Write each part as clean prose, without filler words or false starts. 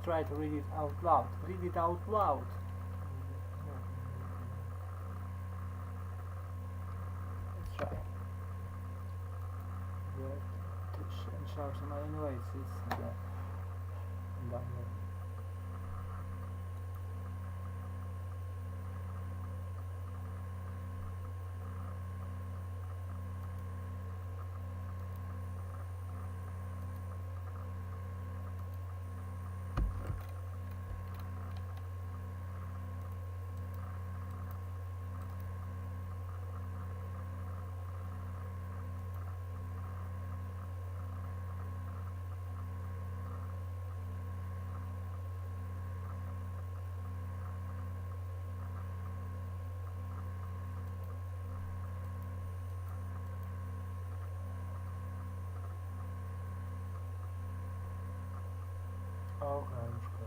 Try to read it out loud. Read it out loud. Let's try. And show some anyway. It's done. Краюшка.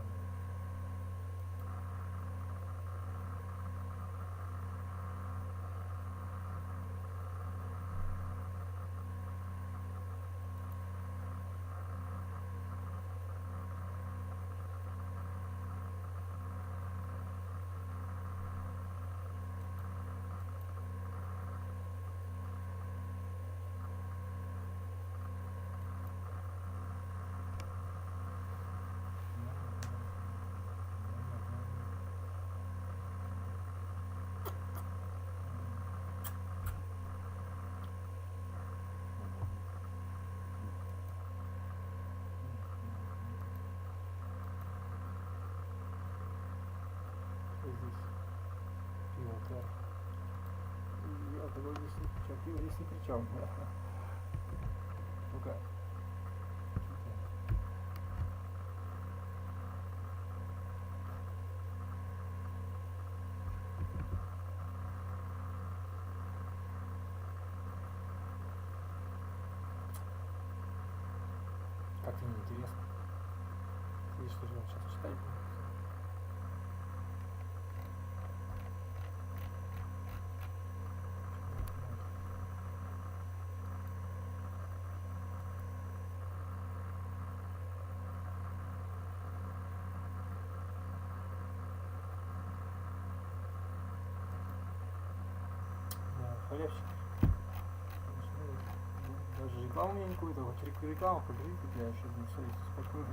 Пиво здесь ни при чем. Ну-ка. Как-то неинтересно. Видишь, что же он сейчас читать будет. Халявщик. Даже рекламу у меня никакую-то, вот рекламу поговорить, я еще не все, спокойно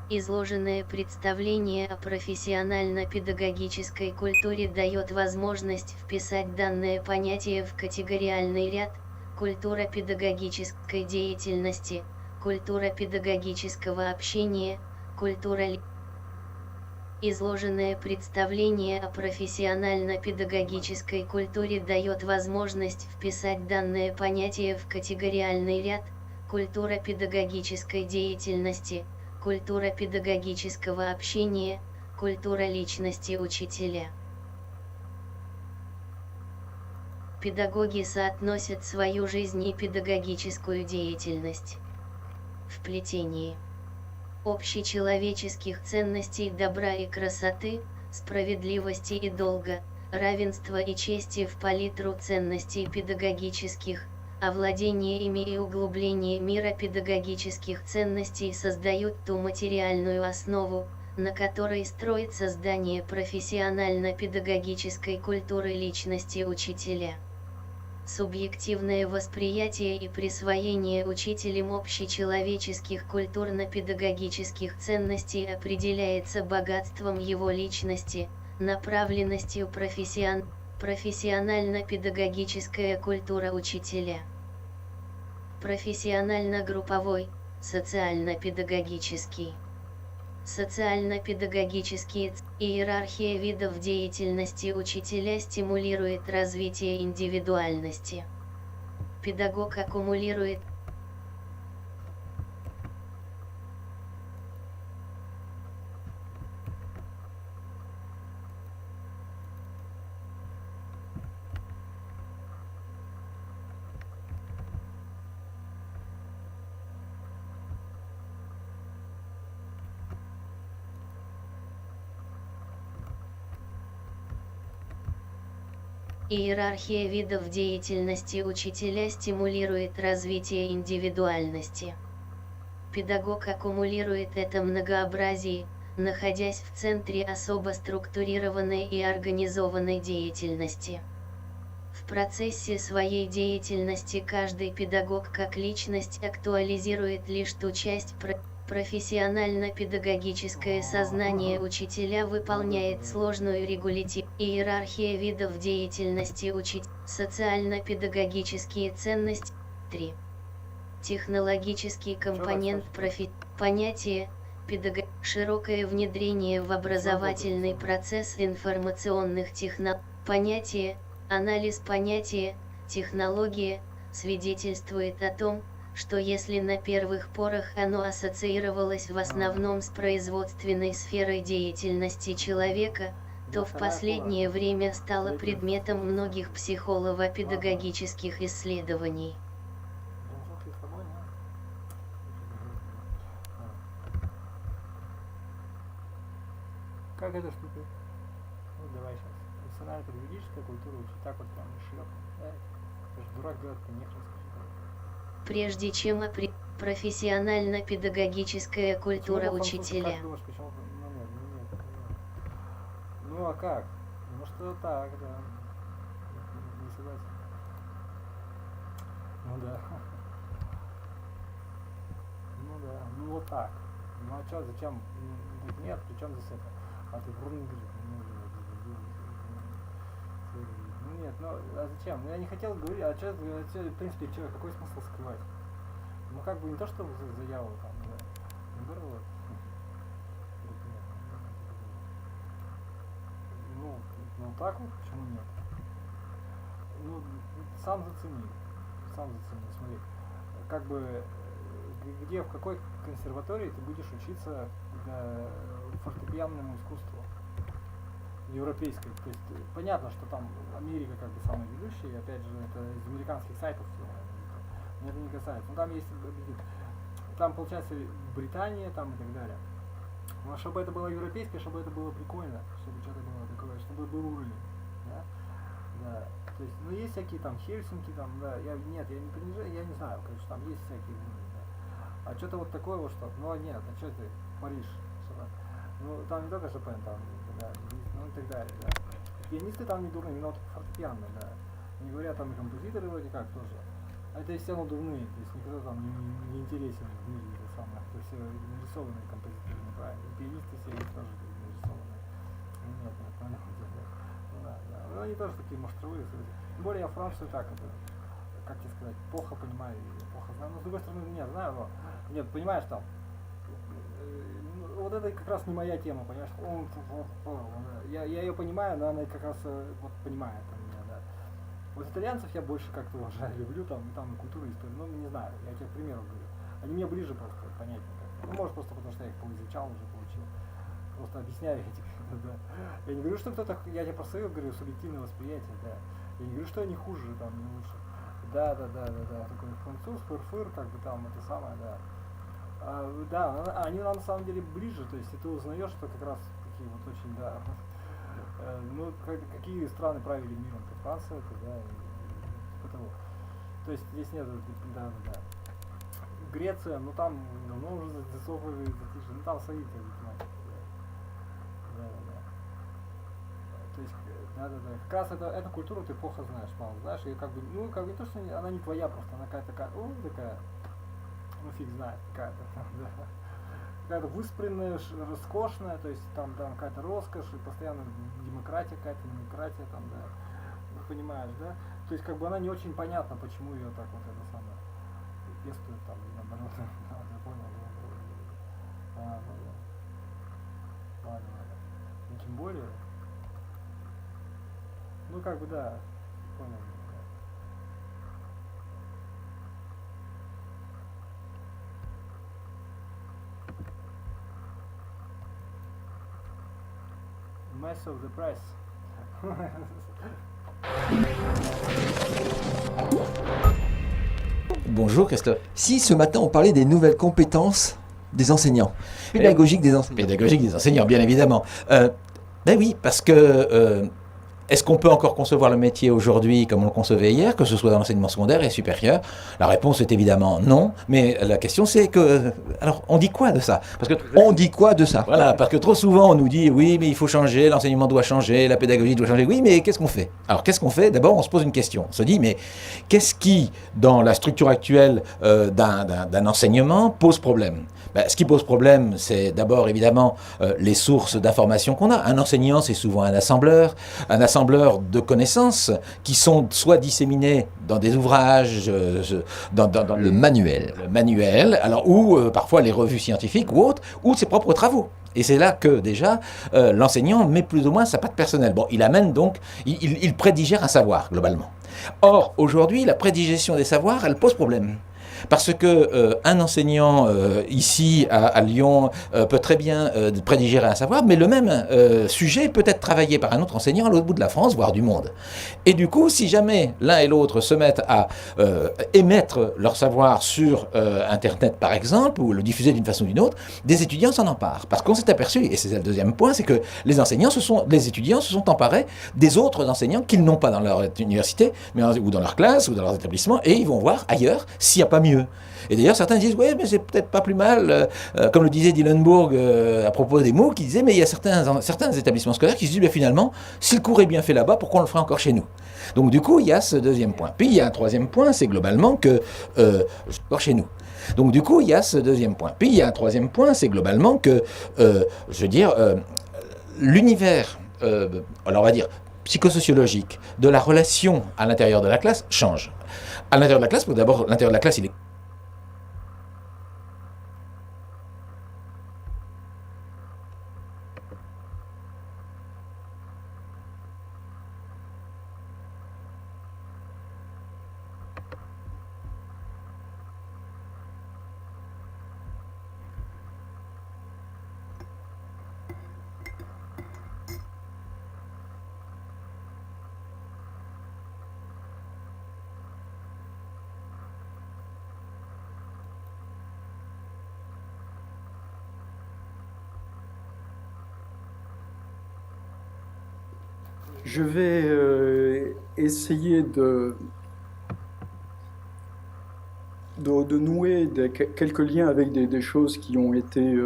Изложенное представление о профессионально-педагогической культуре дает возможность вписать данное понятие в категориальный ряд: культура педагогической деятельности, культура педагогического общения, культура. Изложенное представление о профессионально-педагогической культуре дает возможность вписать данное понятие в категориальный ряд: культура педагогической деятельности, культура педагогического общения, культура личности учителя. Педагоги соотносят свою жизнь и педагогическую деятельность в плетении общечеловеческих ценностей добра и красоты, справедливости и долга, равенства и чести в палитру ценностей педагогических, овладение ими и углубление мира педагогических ценностей создают ту материальную основу, на которой строится создание профессионально-педагогической культуры личности учителя. Субъективное восприятие и присвоение учителем общечеловеческих культурно-педагогических ценностей определяется богатством его личности, направленностью профессионально-педагогическая культура учителя. Профессионально-групповой, социально-педагогический. Социально-педагогические иерархия видов деятельности учителя стимулирует развитие индивидуальности. Педагог аккумулирует Иерархия видов деятельности учителя стимулирует развитие индивидуальности. Педагог аккумулирует это многообразие, находясь в центре особо структурированной и организованной деятельности. В процессе своей деятельности каждый педагог как личность актуализирует лишь ту часть профессионально-педагогическое сознание учителя выполняет сложную иерархия видов деятельности социально-педагогические ценности. 3. Технологический компонент понятие широкое внедрение в образовательный процесс информационных технологий. Понятие, анализ понятия, технология, свидетельствует о том, что если на первых порах оно ассоциировалось в основном с производственной сферой деятельности человека, то в последнее время стало предметом многих психолого-педагогических исследований. Как эта штука? Ну давай сейчас. Профессионально-педагогическая культура учить так вот прям шлеп. Ты же дурак делать, ты нехрен скажи. Прежде чем профессионально-педагогическая культура учителя. Как думаешь, почему? Нет. Ну а как? Ну что так, да. Не согласен. Ну да. Ну да. Ну вот так. Ну а что, зачем? Нет, при чем здесь это? А ты врун говорит, ну нет, ну а зачем? Ну я не хотел говорить, а что, в принципе, что, какой смысл скрывать? Ну как бы не то, что заяву там, да, наоборот. Ну так вот, почему нет? Ну, сам зацени, смотри. Как бы, где, в какой консерватории ты будешь учиться фортепианному искусству? Европейской. То есть понятно, что там Америка как бы самая ведущая, опять же, это из американских сайтов, мне это не касается. Но там есть, там получается Британия там и так далее. Но чтобы это было европейское, чтобы это было прикольно, чтобы что-то было такое, чтобы был уровень. Да? Да. То есть, ну есть всякие там Хельсинки, там, да, я не принижаю, я не знаю, конечно, там есть всякие уровни, да. А что-то вот такое вот что, ну нет, а что ты, Париж, что-то. Ну там не только Шопен, там, да, ну и так далее, да. Пианисты там не дурные, но фортепиано, да. Не говоря там и композиторы вроде как тоже. А это все равно дурные, то есть никто там не интересен в мире, самое, это все нарисованные композиторы, неправильно. И пианисты все их тоже нарисованные. Нет, понял. Да. Ну, они тоже такие муштровые. Тем более я Францию так, это, как тебе сказать, плохо понимаю, плохо знаю. Но с другой стороны, нет, знаю, но нет, понимаешь, там, вот это как раз не моя тема, понимаешь? Я ее понимаю, но она как раз вот понимает меня, да. Вот итальянцев я больше как-то уважаю, люблю, там культура, история, ну не знаю, я тебе к примеру говорю. Они мне ближе просто, понятнее как. Ну может просто потому что я их поизучал, уже получил. Просто объясняю эти, да. Я не говорю, что кто-то, я тебе про свое говорю, субъективное восприятие, да. Я не говорю, что они хуже, там, не лучше. Да, такой француз, фыр, как бы там, это самое, да. Да, они на самом деле ближе, то есть и ты узнаешь, что как раз такие вот очень, да, ну, какие страны правили миром, то Франция, это, да, и типа того. То есть здесь нет, да. Греция, ну там давно уже засовывали, ну там свои тематики, да. То есть, да. Как раз эту культуру ты плохо знаешь, мало знаешь, и как бы, ну, как бы не то, что она не твоя просто, она какая-то такая, ну фиг знает, какая-то, да. Какая-то выспренная, роскошная, то есть там какая-то роскошь, и постоянно демократия какая-то, демократия там, да. Ну, понимаешь, да? То есть как бы она не очень понятна, почему ее так вот это самое пестуют там, наоборот, я понял, ладно. Ну тем более, ну как бы да, понял. Mess of the press. Bonjour Christophe. Si ce matin on parlait des nouvelles compétences des enseignants, pédagogiques des enseignants. Pédagogique des enseignants, bien évidemment. Ben oui, parce que est-ce qu'on peut encore concevoir le métier aujourd'hui comme on le concevait hier, que ce soit dans l'enseignement secondaire et supérieur? La réponse est évidemment non, mais la question c'est que... Alors, on dit quoi de ça? Parce que on dit quoi de ça? Voilà, parce que trop souvent on nous dit oui, mais il faut changer, l'enseignement doit changer, la pédagogie doit changer. Oui, mais qu'est-ce qu'on fait? Alors, qu'est-ce qu'on fait? D'abord, on se pose une question. On se dit, mais qu'est-ce qui, dans la structure actuelle d'un enseignement, pose problème? Ce qui pose problème, c'est d'abord évidemment les sources d'informations qu'on a. Un enseignant, c'est souvent un assembleur de connaissances qui sont soit disséminées dans des ouvrages, dans le manuel. Le manuel, alors, ou parfois les revues scientifiques ou autres, ou ses propres travaux. Et c'est là que déjà l'enseignant met plus ou moins sa patte personnelle. Bon, il amène donc, il prédigère un savoir globalement. Or, aujourd'hui, la prédigestion des savoirs, elle pose problème. Parce que un enseignant ici à Lyon peut très bien prédiger un savoir, mais le même sujet peut être travaillé par un autre enseignant à l'autre bout de la France, voire du monde. Et du coup, si jamais l'un et l'autre se mettent à émettre leur savoir sur Internet, par exemple, ou le diffuser d'une façon ou d'une autre, des étudiants s'en emparent. Parce qu'on s'est aperçu, et c'est le deuxième point, c'est que les étudiants se sont emparés des autres enseignants qu'ils n'ont pas dans leur université, ou dans leur classe, ou dans leurs établissements, et ils vont voir ailleurs s'il n'y a pas mieux. Et d'ailleurs, certains disent, ouais, mais c'est peut-être pas plus mal, comme le disait Dillenburg à propos des MOOC, qui disait, mais il y a certains établissements scolaires qui se disent, mais finalement, si le cours est bien fait là-bas, pourquoi on le ferait encore chez nous? Donc du coup, il y a ce deuxième point. Puis il y a un troisième point, c'est globalement que, encore chez nous. Donc du coup, il y a ce deuxième point. Puis il y a un troisième point, c'est globalement que, l'univers, alors on va dire, psychosociologique de la relation à l'intérieur de la classe change. À l'intérieur de la classe, parce que d'abord, l'intérieur de la classe, il est... Je vais essayer de nouer quelques liens avec des choses qui ont été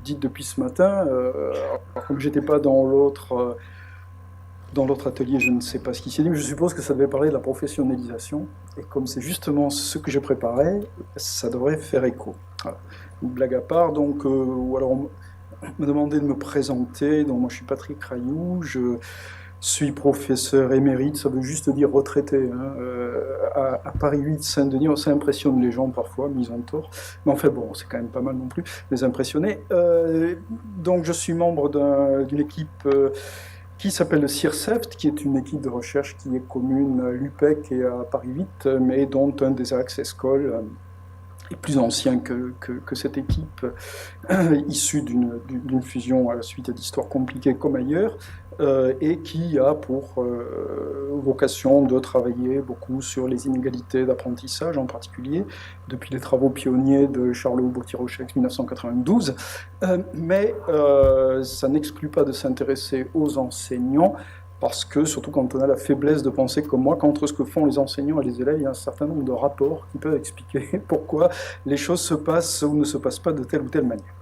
dites depuis ce matin. Comme je n'étais pas dans l'autre atelier, je ne sais pas ce qui s'est dit, mais je suppose que ça devait parler de la professionnalisation. Et comme c'est justement ce que je préparais, ça devrait faire écho. Voilà. blague à part. Donc, ou alors on me demandait de me présenter. Donc moi je suis Patrick Rayou, je suis professeur émérite, ça veut juste dire retraité, hein, à Paris 8 Saint-Denis. Ça impressionne les gens parfois, mis en tort, mais enfin bon, c'est quand même pas mal non plus, les impressionner. Donc je suis membre d'une équipe qui s'appelle le CIRCEFT, qui est une équipe de recherche qui est commune à l'UPEC et à Paris 8, mais dont un des axes ESCOL est plus ancien que cette équipe, issue d'une fusion à la suite d'histoires compliquées comme ailleurs, et qui a pour vocation de travailler beaucoup sur les inégalités d'apprentissage en particulier, depuis les travaux pionniers de Charles Bourtier-Rochex 1992, mais ça n'exclut pas de s'intéresser aux enseignants, parce que, surtout quand on a la faiblesse de penser comme moi, qu'entre ce que font les enseignants et les élèves, il y a un certain nombre de rapports qui peuvent expliquer pourquoi les choses se passent ou ne se passent pas de telle ou telle manière.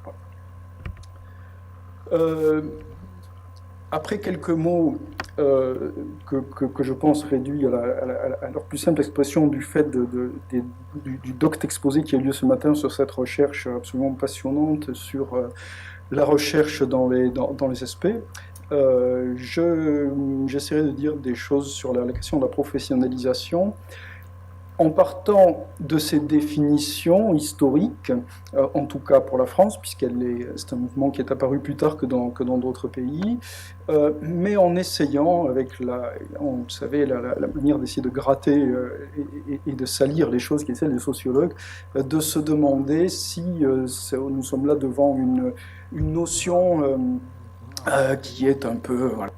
Après quelques mots que je pense réduits à leur plus simple expression du fait du doct exposé qui a eu lieu ce matin sur cette recherche absolument passionnante sur la recherche dans les SP, j'essaierai de dire des choses sur la question de la professionnalisation en partant de ces définitions historiques, en tout cas pour la France, c'est un mouvement qui est apparu plus tard que dans d'autres pays, mais en essayant, avec vous savez, la manière d'essayer de gratter et de salir les choses qui est celle des sociologues, de se demander si nous sommes là devant une notion qui est un peu... Voilà.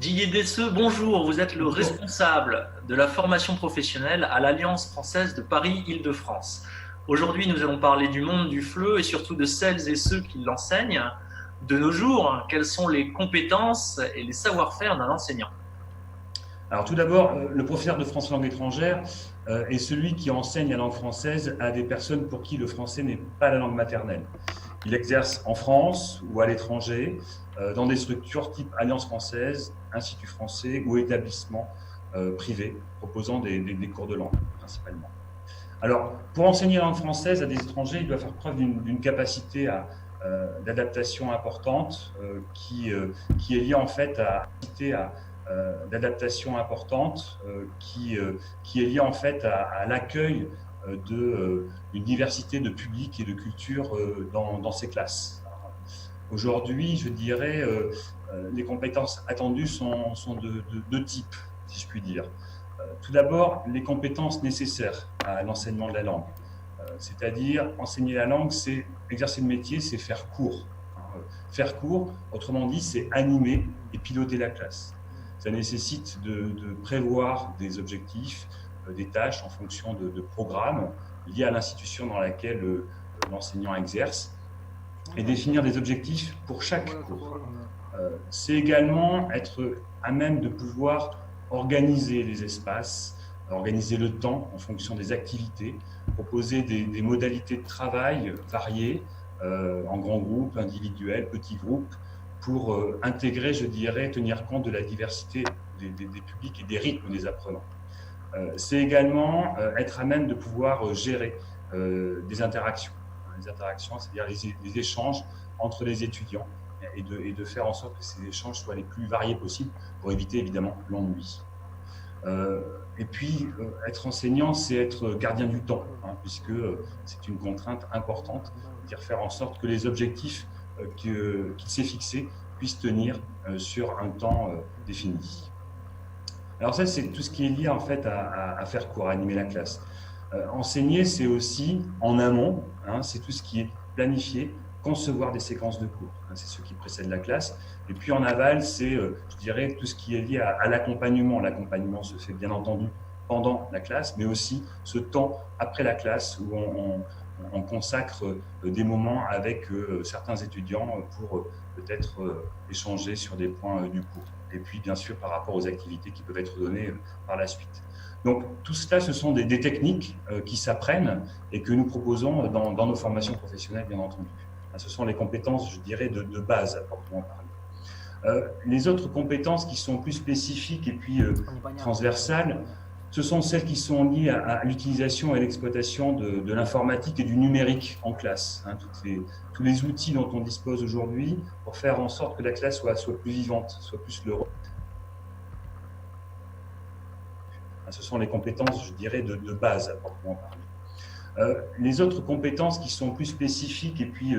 Didier Desseux, bonjour, vous êtes le responsable de la formation professionnelle à l'Alliance française de Paris-Île-de-France. Aujourd'hui, nous allons parler du monde du FLE et surtout de celles et ceux qui l'enseignent. De nos jours, quelles sont les compétences et les savoir-faire d'un enseignant? Alors tout d'abord, le professeur de français langue étrangère est celui qui enseigne la langue française à des personnes pour qui le français n'est pas la langue maternelle. Il exerce en France ou à l'étranger, dans des structures type Alliance française, Institut français ou établissements privés proposant des cours de langue principalement. Alors, pour enseigner la langue française à des étrangers, il doit faire preuve d'une capacité d'adaptation importante qui est liée en fait d'adaptation importante qui est liée en fait à l'accueil d'une diversité de publics et de cultures dans ces classes. Aujourd'hui, je dirais, les compétences attendues sont de deux types, si je puis dire. Tout d'abord, les compétences nécessaires à l'enseignement de la langue. C'est-à-dire, enseigner la langue, c'est exercer le métier, c'est faire cours. Faire cours, autrement dit, c'est animer et piloter la classe. Ça nécessite de prévoir des objectifs, des tâches en fonction de programmes liés à l'institution dans laquelle l'enseignant exerce et définir des objectifs pour chaque cours. C'est également être à même de pouvoir organiser les espaces, organiser le temps en fonction des activités, proposer des modalités de travail variées, en grands groupes, individuels, petits groupes, pour intégrer, je dirais, tenir compte de la diversité des publics et des rythmes des apprenants. C'est également être à même de pouvoir gérer des interactions. Les interactions, c'est-à-dire les échanges entre les étudiants et de faire en sorte que ces échanges soient les plus variés possibles pour éviter évidemment l'ennui. Et puis, être enseignant, c'est être gardien du temps, puisque c'est une contrainte importante, c'est-à-dire faire en sorte que les objectifs qu'il s'est fixés puissent tenir sur un temps défini. Alors ça, c'est tout ce qui est lié en fait à faire cours, à animer la classe. Enseigner, c'est aussi en amont, c'est tout ce qui est planifié, concevoir des séquences de cours, c'est ce qui précède la classe. Et puis en aval, c'est, je dirais, tout ce qui est lié à l'accompagnement. L'accompagnement se fait bien entendu pendant la classe, mais aussi ce temps après la classe où on consacre des moments avec certains étudiants pour peut-être échanger sur des points du cours. Et puis bien sûr par rapport aux activités qui peuvent être données par la suite. Donc tout cela, ce sont des techniques qui s'apprennent et que nous proposons dans nos formations professionnelles, bien entendu. Ce sont les compétences, je dirais, de base à proprement parler. Les autres compétences qui sont plus spécifiques et puis transversales ce sont celles qui sont liées à l'utilisation et l'exploitation de l'informatique et du numérique en classe. Hein, tous les outils dont on dispose aujourd'hui pour faire en sorte que la classe soit plus vivante, soit plus le... Ce sont les compétences, je dirais, de base à proprement parler. Les autres compétences qui sont plus spécifiques et puis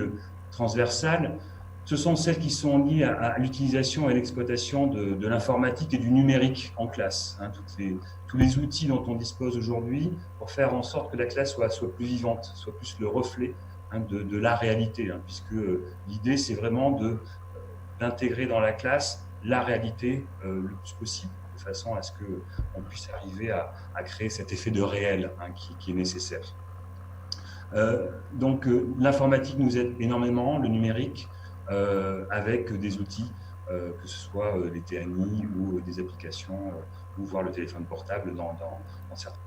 transversales, ce sont celles qui sont liées à l'utilisation et l'exploitation de l'informatique et du numérique en classe. Hein, tous les outils dont on dispose aujourd'hui pour faire en sorte que la classe soit plus vivante, soit plus le reflet de la réalité, hein, puisque l'idée, c'est vraiment d'intégrer dans la classe la réalité le plus possible, de façon à ce qu'on puisse arriver à créer cet effet de réel hein, qui est nécessaire. Donc l'informatique nous aide énormément, le numérique, avec des outils, que ce soit les TNI ou des applications, ou voire le téléphone portable dans certains.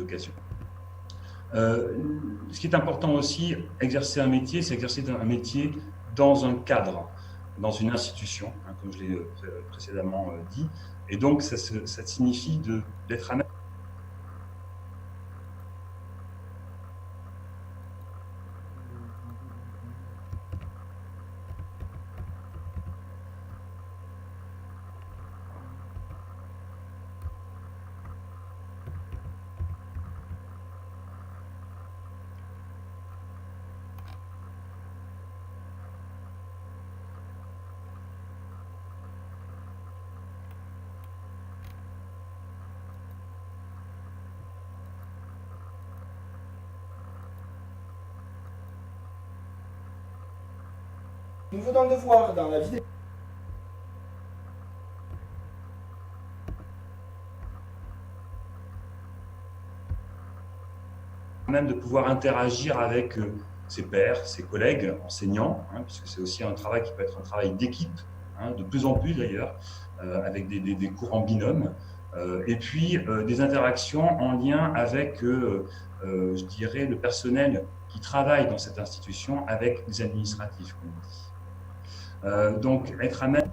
Occasions. Ce qui est important aussi, exercer un métier, c'est exercer un métier dans un cadre, dans une institution, hein, comme je l'ai précédemment dit. Et donc, ça signifie d'être à même. Nous venons de voir dans la vidéo même de pouvoir interagir avec ses pairs, ses collègues enseignants, hein, puisque c'est aussi un travail qui peut être un travail d'équipe, hein, de plus en plus d'ailleurs, avec des cours en binôme, et puis des interactions en lien avec, je dirais, le personnel qui travaille dans cette institution avec les administratifs, comme on dit. Donc, être à même.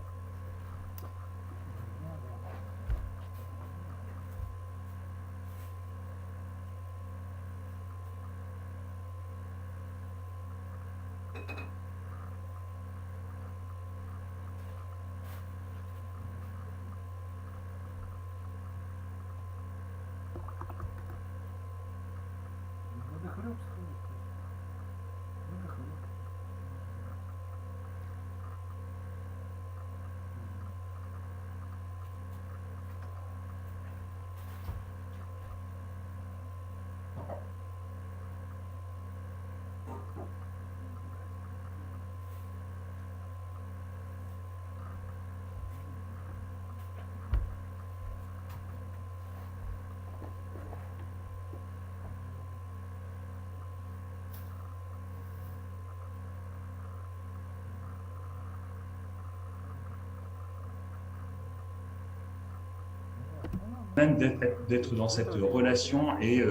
D'être dans cette relation et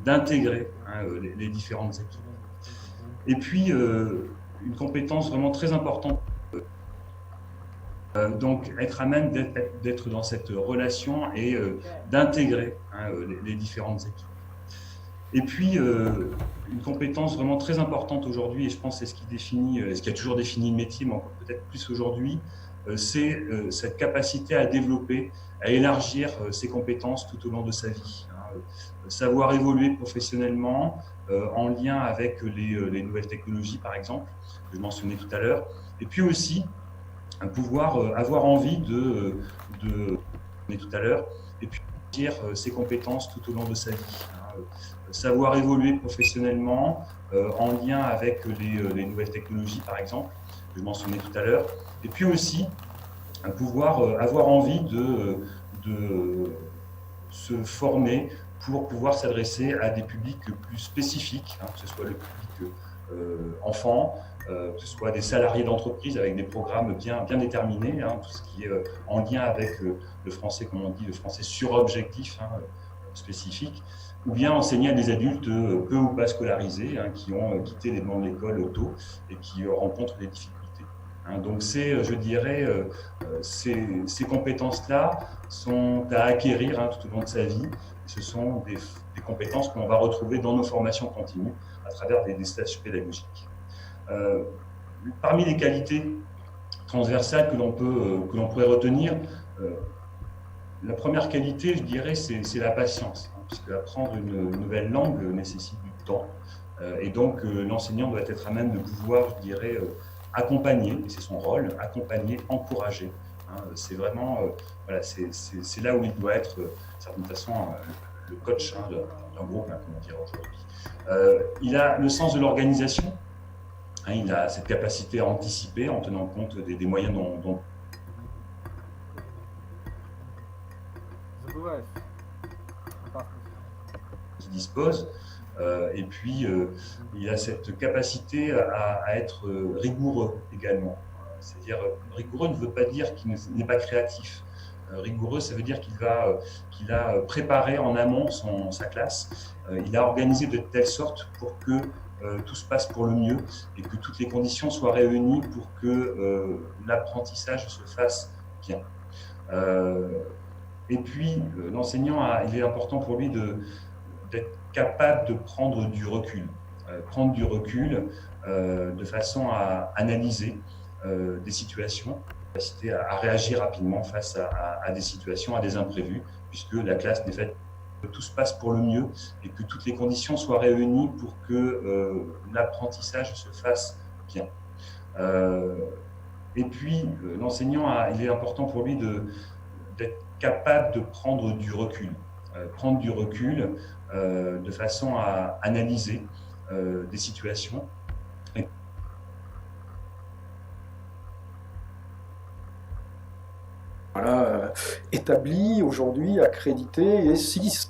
d'intégrer hein, les différentes équipes. Et puis, une compétence vraiment très importante, donc être à même d'être dans cette relation et d'intégrer hein, les différentes équipes. Et puis, une compétence vraiment très importante aujourd'hui, et je pense que c'est ce qui a toujours défini le métier, mais encore peut-être plus aujourd'hui, c'est cette capacité à développer, à élargir ses compétences tout au long de sa vie. Hein. Savoir évoluer professionnellement en lien avec les nouvelles technologies, par exemple, que je mentionnais tout à l'heure, et puis aussi pouvoir avoir envie de tout à l'heure, et puis élargir ses compétences tout au long de sa vie. Hein. Savoir évoluer professionnellement en lien avec les nouvelles technologies, par exemple, que je mentionnais tout à l'heure, et puis aussi pouvoir avoir envie de se former pour pouvoir s'adresser à des publics plus spécifiques, que ce soit le public enfant, que ce soit des salariés d'entreprise avec des programmes bien déterminés, tout ce qui est en lien avec le français, comme on dit, le français sur objectif spécifique, ou bien enseigner à des adultes peu ou pas scolarisés, qui ont quitté les bancs de l'école tôt et qui rencontrent des difficultés. Donc je dirais, ces compétences-là sont à acquérir tout au long de sa vie. Ce sont des compétences qu'on va retrouver dans nos formations continues à travers des stages pédagogiques. Parmi les qualités transversales que l'on pourrait retenir, la première qualité, je dirais, c'est la patience, puisque apprendre une nouvelle langue nécessite du temps, et donc l'enseignant doit être à même de pouvoir, je dirais, accompagner, et c'est son rôle, accompagner, encourager. C'est vraiment, voilà, c'est là où il doit être, d'une certaine façon, le coach d'un groupe, comme on dirait aujourd'hui. Il a le sens de l'organisation, il a cette capacité à anticiper en tenant compte des moyens dont il dispose. Et puis, il a cette capacité à être rigoureux également. C'est-à-dire, rigoureux ne veut pas dire qu'il n'est pas créatif. Rigoureux, ça veut dire qu'il a préparé en amont sa classe. Il a organisé de telle sorte pour que tout se passe pour le mieux et que toutes les conditions soient réunies pour que l'apprentissage se fasse bien. Et puis, l'enseignant, il est important pour lui d'être capable de prendre du recul. Prendre du recul de façon à analyser des situations, capacité à réagir rapidement face à des situations, à des imprévus, puisque la classe n'est faite que tout se passe pour le mieux et que toutes les conditions soient réunies pour que l'apprentissage se fasse bien. Et puis, l'enseignant, il est important pour lui d'être capable de prendre du recul. Prendre du recul de façon à analyser des situations. Voilà, établi aujourd'hui, accrédité, et si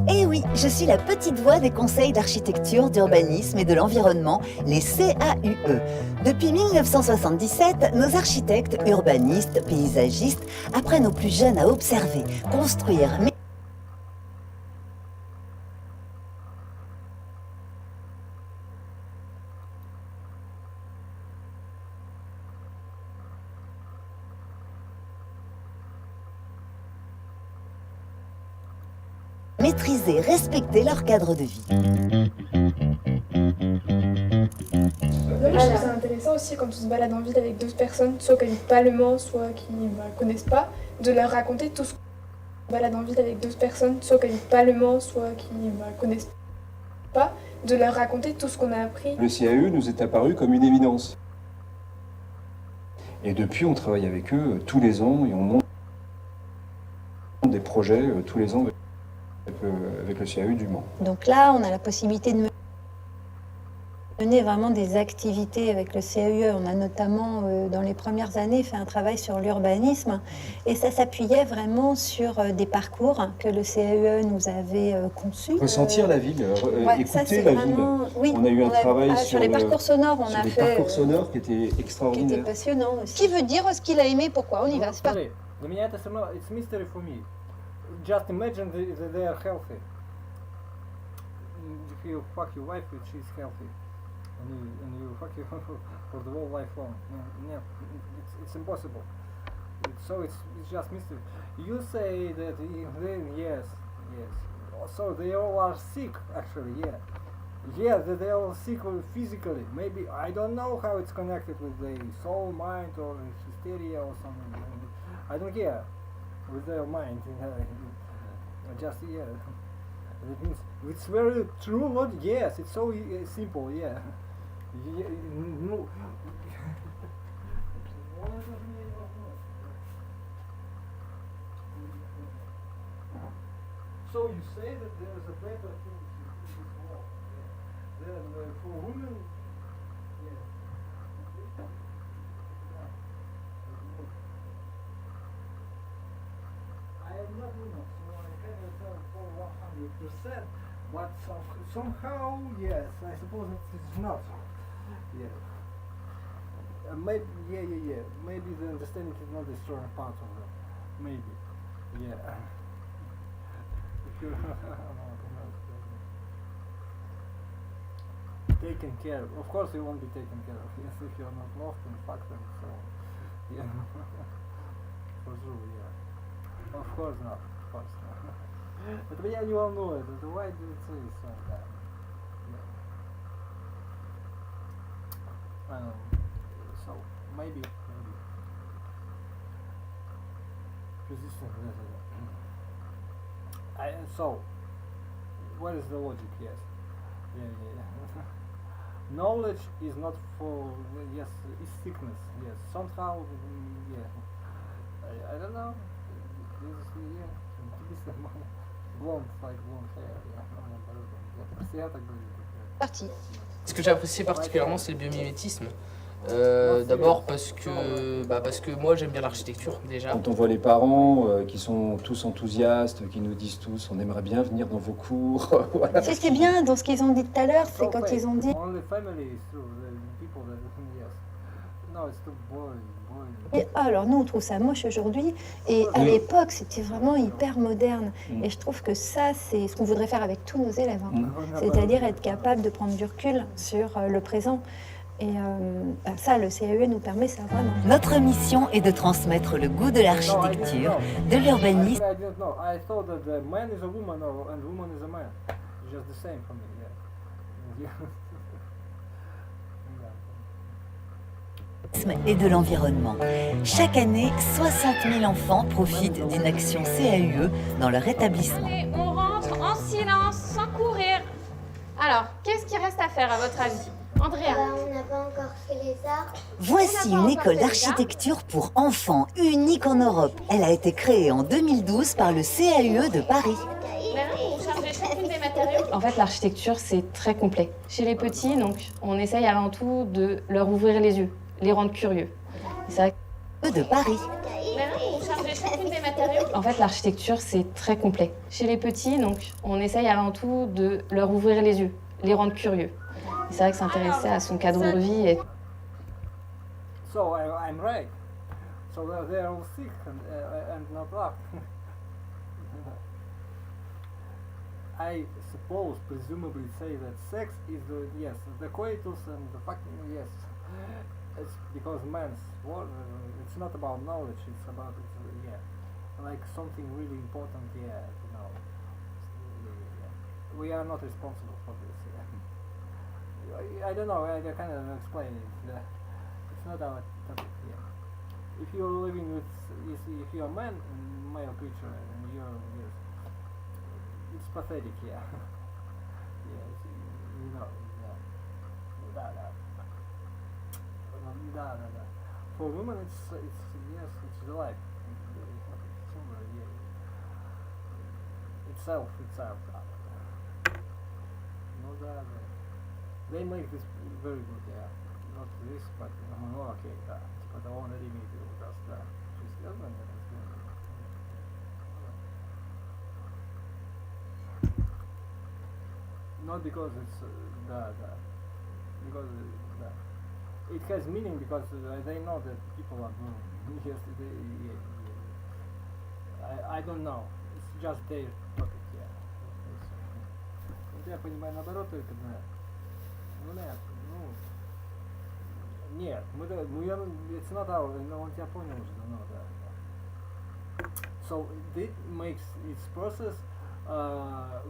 Eh oui, je suis la petite voix des conseils d'architecture, d'urbanisme et de l'environnement, les CAUE. Depuis 1977, nos architectes, urbanistes, paysagistes apprennent aux plus jeunes à observer, construire, maîtriser, respecter leur cadre de vie. Je trouve ça intéressant aussi quand on se balade en ville avec d'autres personnes, soit qui habitent pas Le Mans, soit qui ne connaissent pas, de leur raconter tout ce qu'on se balade en ville avec d'autres personnes, soit qui habitent pas Le Mans, soit qui connaissent pas, de leur raconter tout ce qu'on a appris. Le CAE nous est apparu comme une évidence. Et depuis, on travaille avec eux tous les ans et on monte des projets tous les ans avec le CAU du Mans. Donc là, on a la possibilité de mener vraiment des activités avec le CAUE. On a notamment, dans les premières années, fait un travail sur l'urbanisme et ça s'appuyait vraiment sur des parcours que le CAUE nous avait conçus. Ressentir la ville, Ouais, écouter la vraiment, ville. oui, on a eu un travail sur les parcours sonores, on sur a des fait parcours sonores qui étaient qui extraordinaires. était passionnant aussi. Qui veut dire ce qu'il a aimé, pourquoi? On y va, c'est parti. Смотри, для меня это все равно, it's mystery for me. Just imagine that they are healthy. If you fuck your wife, she's healthy. And you fuck you for the whole life long. No, it's impossible. So it's just mystery. You say that yes. So they all are sick, actually, yeah. Yeah, that they are sick physically. Maybe, I don't know how it's connected with the soul, mind, or hysteria or something. I don't care with their mind. Just, yeah. That means it's very true, what? Yes, it's so simple, yeah. No. So you say that there is a better thing in this world, yeah. Then for women, yeah. I am not woman, so I cannot tell for 100%, but somehow, yes, I suppose it is not. Yeah. Maybe, yeah. Maybe the understanding is not the strong part of them. Maybe. Yeah. Taken care of. Of course, you won't be taken care of. Yes, if you're not lost and fucked and so on. Yeah. For sure, yeah. Of course not. Of course not. Это меня не волнует. Это why do you say so? Yeah. So maybe resistance. So what is the logic? Yes. Yeah. Knowledge is not for yes. Is sickness. Yes. Somehow. Yeah. I don't know. This blonde hair. Yeah. Parti. Ce que j'apprécie particulièrement, c'est le biomimétisme. D'abord parce que moi j'aime bien l'architecture déjà. Quand on voit les parents qui sont tous enthousiastes, qui nous disent tous on aimerait bien venir dans vos cours. Voilà. Ce qui est bien dans ce qu'ils ont dit tout à l'heure, c'est quand ils ont dit et alors nous on trouve ça moche aujourd'hui et à l'époque c'était vraiment hyper moderne et je trouve que ça c'est ce qu'on voudrait faire avec tous nos élèves, hein. C'est-à-dire être capable de prendre du recul sur le présent et ça le CAE nous permet ça vraiment. Notre mission est de transmettre le goût de l'architecture, de l'urbanisme. Et de l'environnement. Chaque année, 60 000 enfants profitent d'une action CAUE dans leur établissement. Et on rentre en silence, sans courir. Alors, qu'est-ce qu'il reste à faire à votre avis, Andrea? On n'a pas encore fait les arts. Voici une école d'architecture pour enfants unique en Europe. Elle a été créée en 2012 par le CAUE de Paris. En fait, l'architecture, c'est très complet. Chez les petits, donc, on essaye avant tout de leur ouvrir les yeux, les rendre curieux. C'est vrai de Paris. En fait, l'architecture, c'est très complet. Chez les petits, donc, on essaye avant tout de leur ouvrir les yeux, les rendre curieux. C'est vrai que s'intéresser à son cadre de vie est... So I'm right. So they are all sick and not up. I suppose, presumably, say that sex is the coitus and the fucking yes. It's because man's world. It's not about knowledge. It's about like something really important. Yeah, you know. We are not responsible for this. Yeah. I don't know. I kind of explain it. It's not our topic. Yeah. If you're living with, if you're a man, male creature, and you're it's pathetic, yeah. Yeah, you know, yeah. Да. For women, it's yes, it's the life. Itself. No, they make this very good, yeah. Not this, but okay, да. Типа того он имеет да. То есть серьезно, нет, not because it's because it has meaning because they know that people are doing yesterday. I don't know. It's just their topic, yeah. Вот я понимаю наоборот только да. Нет, it's not our, no, он тебя понял уже давно, да. So it makes its process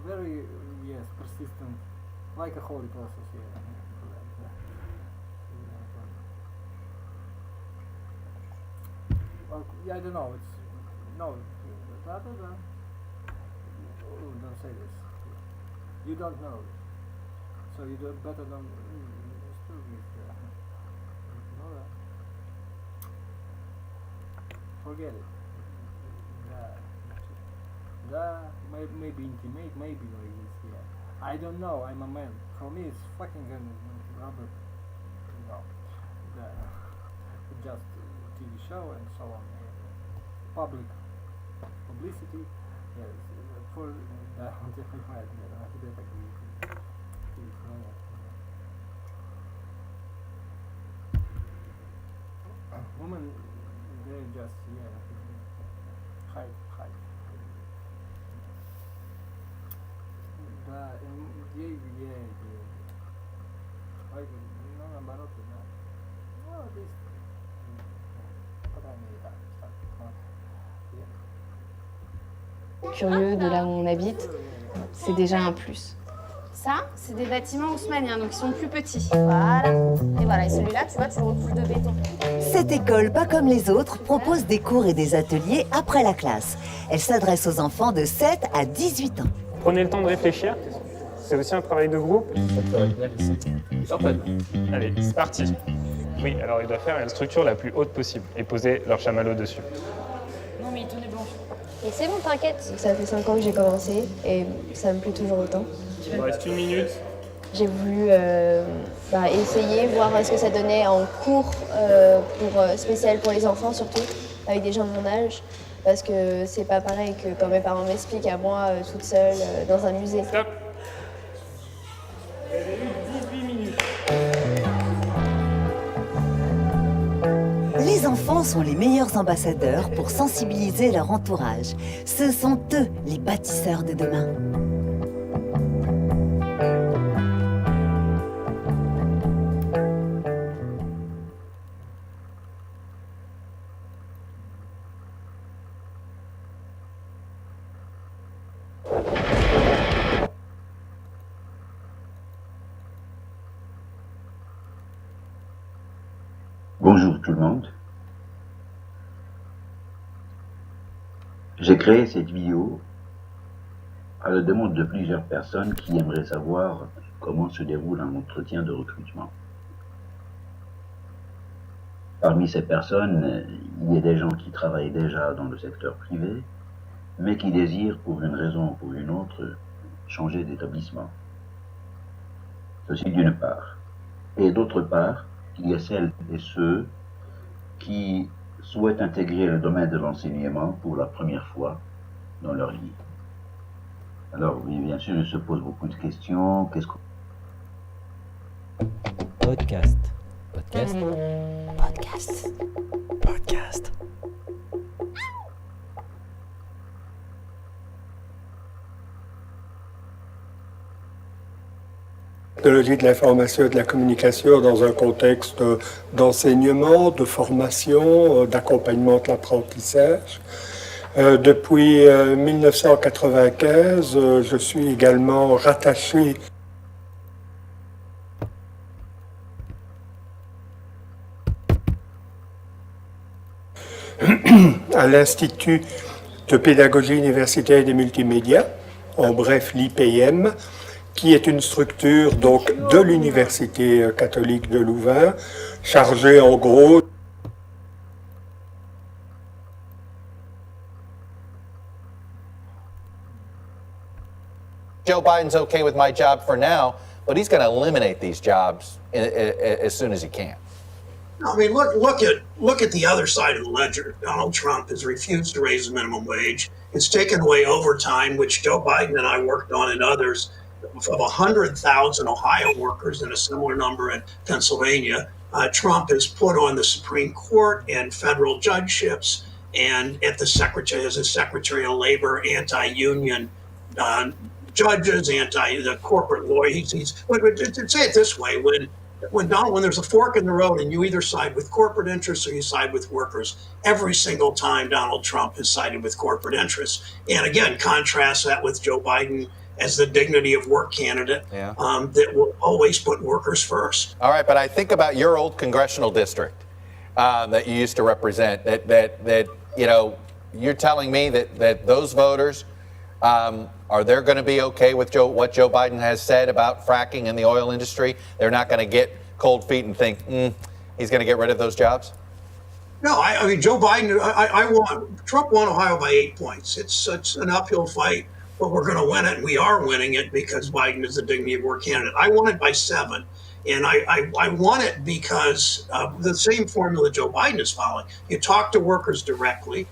very, yes, persistent, like a holy process, yeah. I don't know, it's, no, don't say this. You don't know, so you do better than, forget it. Maybe intimate, maybe like this, yeah. I don't know, I'm a man. For me it's fucking rubber, just TV show and so on. Publicity, yes, for да, он тебя понимает, нет, она тебе так говорит. Women, they're just, yeah, hide. Да, ей, ну, наоборот, да. Ну, здесь, по крайней мере, так. Curieux de là où on habite, c'est déjà un plus. Ça, c'est des bâtiments haussmanniens, donc ils sont plus petits. Voilà. Et voilà, et celui-là, tu vois, tu le recouvres de béton. Cette école, pas comme les autres, propose des cours et des ateliers après la classe. Elle s'adresse aux enfants de 7 à 18 ans. Prenez le temps de réfléchir. C'est aussi un travail de groupe. Allez, c'est parti. Oui, alors il doit faire une structure la plus haute possible et poser leur chamallow dessus. Non, mais il tenait blanche. Et c'est bon, t'inquiète. Ça fait 5 ans que j'ai commencé et ça me plaît toujours autant. Il me reste 1 minute. J'ai voulu essayer, voir ce que ça donnait en cours spécial pour les enfants surtout, avec des gens de mon âge. Parce que c'est pas pareil que quand mes parents m'expliquent à moi, toute seule, dans un musée. Stop. Vous avez eu 18 minutes. Les enfants sont les meilleurs ambassadeurs pour sensibiliser leur entourage. Ce sont eux les bâtisseurs de demain. Bonjour tout le monde. J'ai créé cette vidéo à la demande de plusieurs personnes qui aimeraient savoir comment se déroule un entretien de recrutement. Parmi ces personnes, il y a des gens qui travaillent déjà dans le secteur privé, mais qui désirent, pour une raison ou pour une autre, changer d'établissement. Ceci d'une part. Et d'autre part, il y a celles et ceux qui souhaitent intégrer le domaine de l'enseignement pour la première fois dans leur vie. Alors oui, bien sûr, il se pose beaucoup de questions. Qu'est-ce que... Podcast. Podcast. Technologie de l'information et de la communication dans un contexte d'enseignement, de formation, d'accompagnement de l'apprentissage. Depuis 1995, je suis également rattaché à l'Institut de pédagogie universitaire des multimédias, en bref l'IPM, qui est une structure donc de l'Université catholique de Louvain, chargée en gros Joe Biden's okay with my job for now, but he's going to eliminate these jobs as soon as he can. I mean, look at the other side of the ledger. Donald Trump has refused to raise the minimum wage. It's taken away overtime, which Joe Biden and I worked on, and others, of 100,000 Ohio workers and a similar number in Pennsylvania. Trump has put on the Supreme Court and federal judgeships, and at the secretary, as a Secretary of Labor, anti-union judges, the corporate lawyers. To say it this way, when there's a fork in the road and you either side with corporate interests or you side with workers, every single time Donald Trump has sided with corporate interests. And again, contrast that with Joe Biden as the dignity of work candidate that will always put workers first. All right, but I think about your old congressional district that you used to represent, that you know, you're telling me that those voters, are they going to be okay with what Joe Biden has said about fracking in the oil industry? They're not going to get cold feet and think, he's going to get rid of those jobs? No, I mean, Joe Biden, Trump won Ohio by 8 points. It's an uphill fight, but we're going to win it, and we are winning it because Biden is the dignity of work candidate. I won it by 7, and I won it because the same formula Joe Biden is following. You talk to workers directly,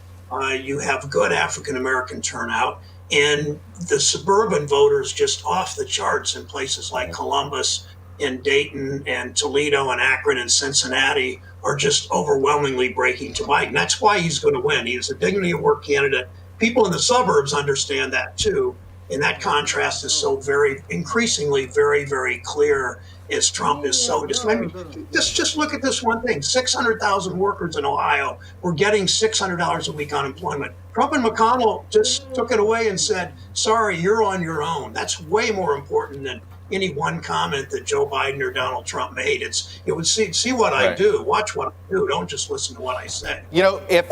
you have good African-American turnout, and the suburban voters just off the charts in places like Columbus and Dayton and Toledo and Akron and Cincinnati are just overwhelmingly breaking to Biden. That's why he's going to win. He is a dignity of work candidate. People in the suburbs understand that too. And that contrast is so increasingly very, very clear as Trump is so just look at this one thing. 600,000 workers in Ohio were getting $600 a week unemployment. Trump and McConnell just took it away and said, sorry, you're on your own. That's way more important than any one comment that Joe Biden or Donald Trump made. It would see what I do, watch what I do, don't just listen to what I say. You know, if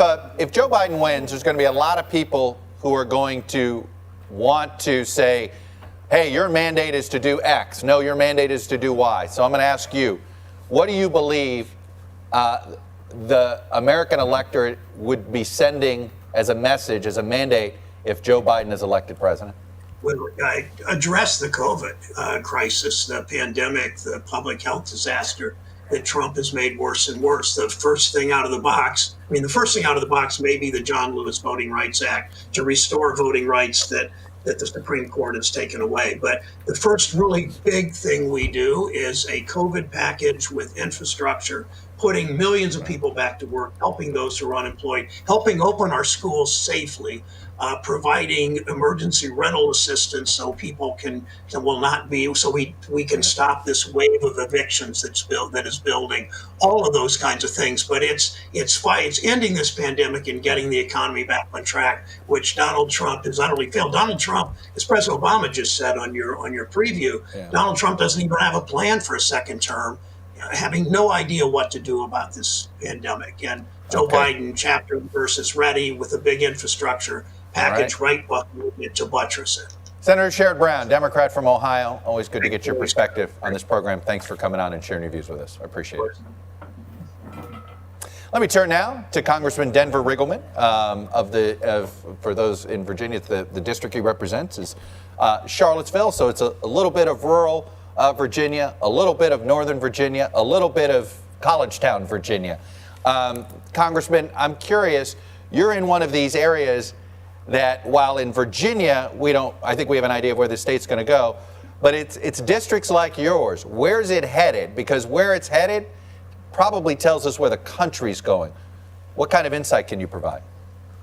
Joe Biden wins, there's going to be a lot of people who are going to want to say, hey, your mandate is to do X. No, your mandate is to do Y. So I'm going to ask you, what do you believe the American electorate would be sending as a message, as a mandate, if Joe Biden is elected president? Well, I address the COVID crisis, the pandemic, the public health disaster that Trump has made worse and worse. The first thing out of the box may be the John Lewis Voting Rights Act to restore voting rights that the Supreme Court has taken away. But the first really big thing we do is a COVID package with infrastructure, putting millions of people back to work, helping those who are unemployed, helping open our schools safely, providing emergency rental assistance so people we can stop this wave of evictions that is building, all of those kinds of things. But it's ending this pandemic and getting the economy back on track, which Donald Trump has utterly failed. Donald Trump, as President Obama just said on your preview, Donald Trump doesn't even have a plan for a second term, having no idea what to do about this pandemic. And Joe Biden, chapter and verse, is ready with a big infrastructure package right behind it to buttress it. Senator Sherrod Brown, Democrat from Ohio. Always good to get your perspective on this program. Thanks for coming on and sharing your views with us. I appreciate it. Let me turn now to Congressman Denver Riggleman for those in Virginia. The district he represents is Charlottesville, so it's a little bit of rural Virginia, a little bit of Northern Virginia, a little bit of Collegetown, Virginia. Congressman, I'm curious, you're in one of these areas that while in Virginia, I think we have an idea of where the state's going to go, but it's districts like yours. Where's it headed? Because where it's headed probably tells us where the country's going. What kind of insight can you provide?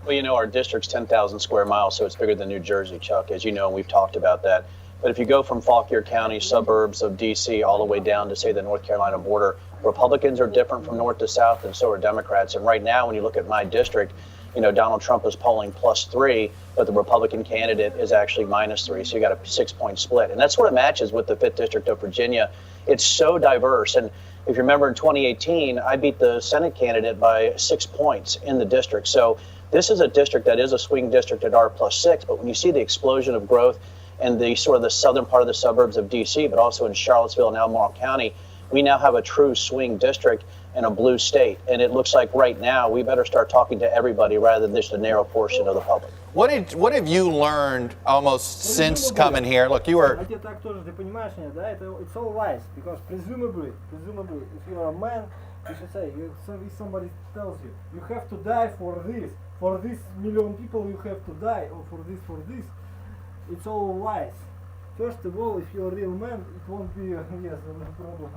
Well, you know, our district's 10,000 square miles, so it's bigger than New Jersey, Chuck, as you know, and we've talked about that. But if you go from Fauquier County, suburbs of D.C., all the way down to, say, the North Carolina border, Republicans are different from north to south, and so are Democrats. And right now, when you look at my district, you know, Donald Trump is polling +3, but the Republican candidate is actually -3. So you got a 6-point split. And that sort of matches with the 5th District of Virginia. It's so diverse. And if you remember in 2018, I beat the Senate candidate by 6 points in the district. So this is a district that is a swing district at R+6. But when you see the explosion of growth in the sort of the southern part of the suburbs of D.C., but also in Charlottesville and Albemarle County, we now have a true swing district in a blue state. And it looks like right now we better start talking to everybody rather than just a narrow portion of the public. what have you learned almost since coming here? Look, you were. Так тоже ты понимаешь меня, да? It's all lies because presumably, if you are a man, you should say, if somebody tells you, you have to die for this million people, you have to die, or for this. It's all lies. First of all, if you're a real man, it won't be yes, no problem.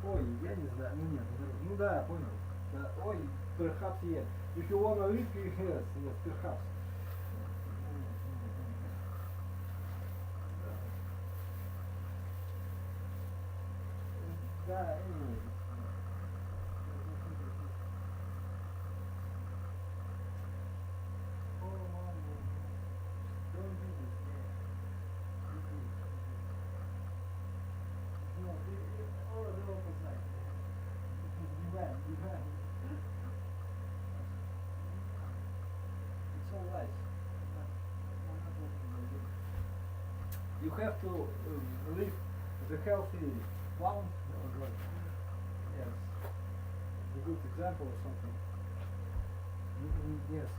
Ой, я не знаю, ну нет, ну да, понял. Да, ой, perhaps yes. If you wanna live, yes, perhaps. Да, anyway. You have to live the healthy balance, yes, a good example or something. Yes.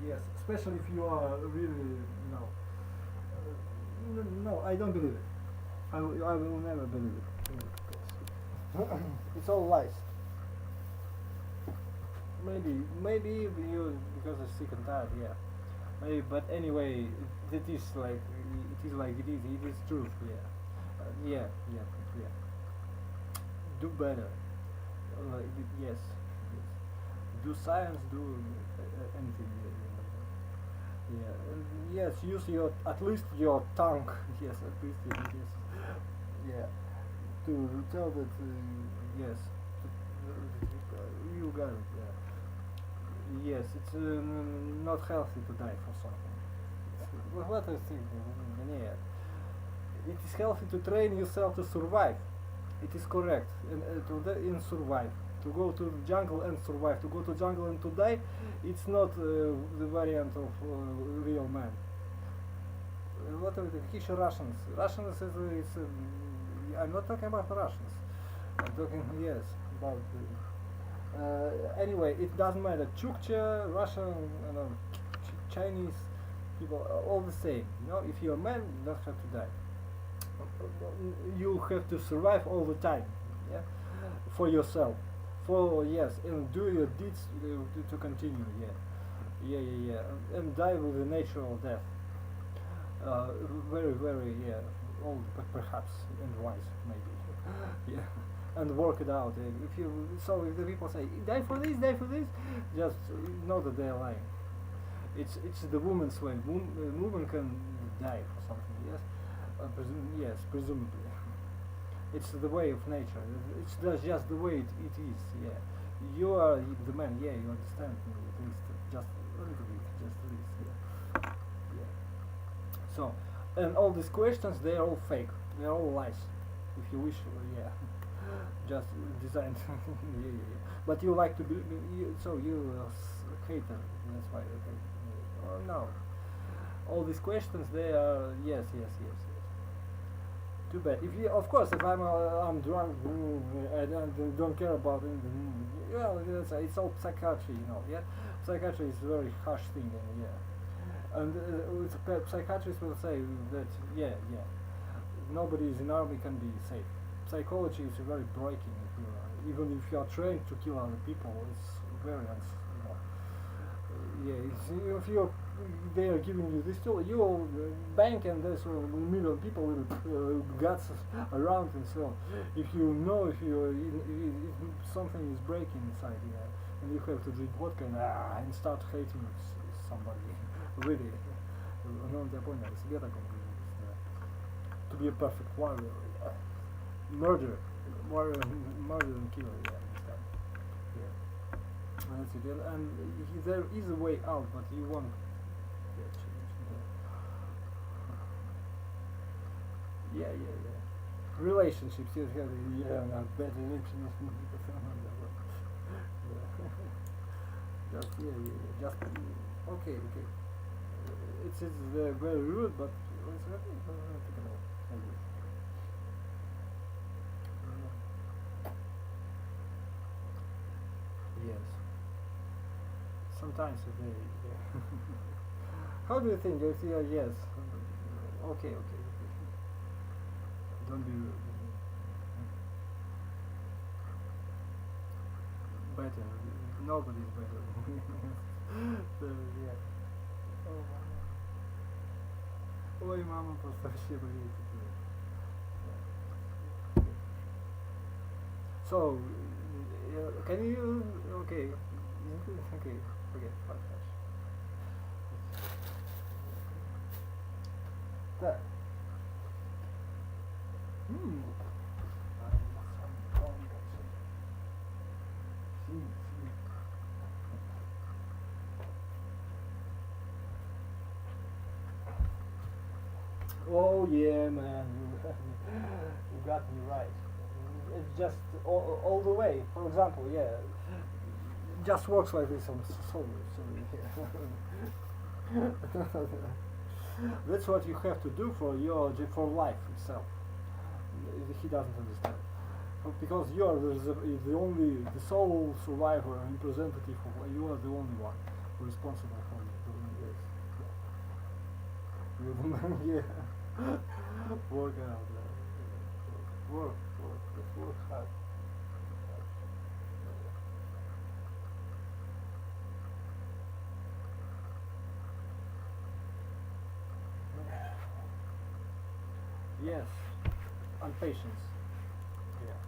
Yes, especially if you are really, no, I don't believe it. I will never believe it. It's all lies. Maybe you, because I'm sick and tired, yeah. Maybe, but anyway, it is like it is truth, yeah. Yeah. Do better, yes. Do science, do anything, yeah. Yes, use at least your tongue, yes, at least, yes, yeah, to tell that, yes, you got it, yeah. Yes, it's not healthy to die for something. What I think, yeah. It is healthy to train yourself to survive. It is correct, and survive. To go to the jungle and survive. To go to jungle and to die, it's not the variant of real man. What are the Russians? Russians is I'm not talking about Russians. I'm talking, yes, about. Anyway, it doesn't matter. Chukcha, Russian, Chinese people, all the same. If you're a man, you don't have to die. You have to survive all the time, yeah, for yourself, and do your deeds to continue, yeah, and die with a natural death. Very, old, but perhaps, and wise, maybe, yeah. And work it out. If the people say die for this, just know that they are lying. It's the woman's way. Woman can die for something. Yes, presumably. It's the way of nature. It's just the way it is. Yeah. You are the man. Yeah, you understand me at least, just a little bit, just at least. Yeah. So, and all these questions, they are all fake. They are all lies. If you wish, yeah. Just designed, yeah. But you like to be, so you hate them. That's why. Oh no, all these questions, they are yes. Too bad. If you, of course, if I'm drunk, I don't care about it. Well, it's all psychiatry, Yeah, psychiatry is a very harsh thing, and psychiatrists will say that nobody in army can be safe. Psychology is very breaking. Even if you are trained to kill other people, it's very if they are giving you this tool, you will bank and there's a million people with guts around and so on. If you know if something is breaking inside, and you have to drink vodka and start hating somebody, really. To be a perfect warrior. Murder and killer, that's it. And there is a way out, but you won't get changed. Relationships, bad relationships. Just okay. It's very rude, but it's okay. Yes. Sometimes they. Yeah. How do you think? Do you feel yes? Okay. Don't be better. Nobody's better. So, yeah. Ой, мама просто вообще болеет. So, can you? Okay. Okay. Forget about that. Так. Oh yeah, man, you got me right. It's just all the way. For example, yeah, just works like this on sorry. That's what you have to do for life itself. He doesn't understand because you are the sole survivor and representative of. You are the only one responsible for doing this. Yeah. Work out. Work hard. Yes, and patience. Yeah.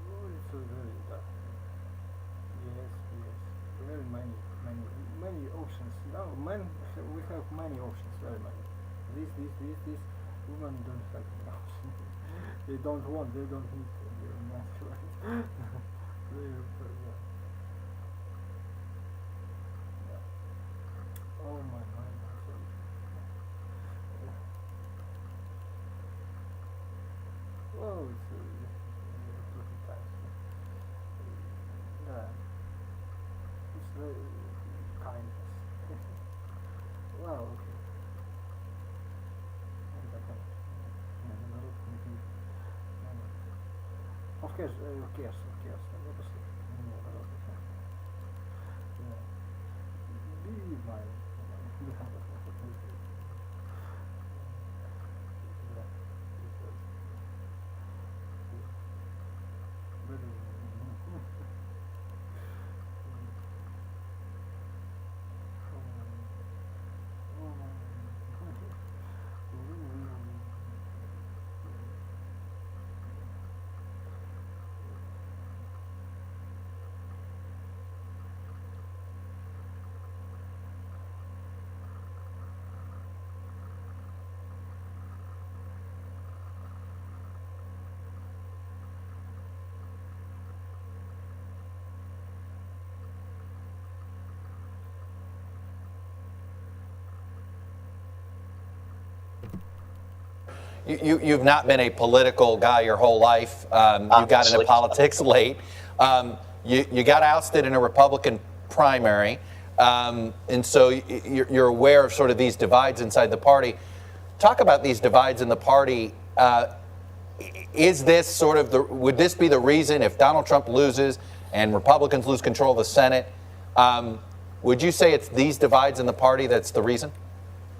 Oh, it's very tough. Yes. Very many options. Now, men, we have many options. Very many. This. Women don't have an option. They don't want. They don't need. They're not right. Oh my God. Well, it's pretty tight. Yeah. It's very kindness. Well, okay. Of course. Be my. You've not been a political guy your whole life. You got into politics late. You got ousted in a Republican primary. And so you're aware of sort of these divides inside the party. Talk about these divides in the party. Is this sort of would this be the reason if Donald Trump loses and Republicans lose control of the Senate? Would you say it's these divides in the party that's the reason?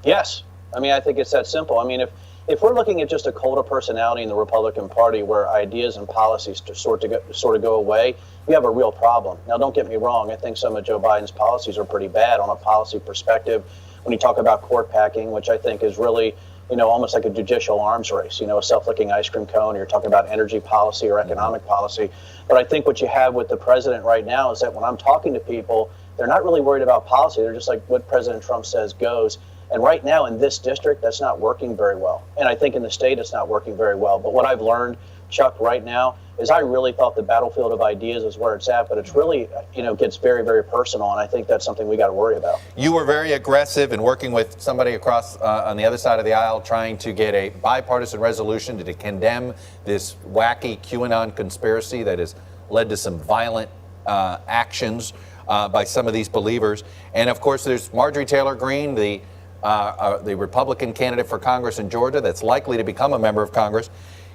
Yes. I mean, I think it's that simple. I mean, if we're looking at just a cult of personality in the Republican Party where ideas and policies sort of go away, we have a real problem. Now, don't get me wrong. I think some of Joe Biden's policies are pretty bad on a policy perspective. When you talk about court packing, which I think is really, almost like a judicial arms race, a self-licking ice cream cone, or you're talking about energy policy or economic policy. But I think what you have with the president right now is that when I'm talking to people, they're not really worried about policy. They're just like, what President Trump says goes. And right now in this district, that's not working very well. And I think in the state, it's not working very well. But what I've learned, Chuck, right now, is I really thought the battlefield of ideas is where it's at, but it's really, gets very, very personal. And I think that's something we got to worry about. You were very aggressive in working with somebody across on the other side of the aisle, trying to get a bipartisan resolution to condemn this wacky QAnon conspiracy that has led to some violent actions by some of these believers. And of course, there's Marjorie Taylor Greene, the Republican candidate for Congress in Georgia that's likely to become a member of Congress.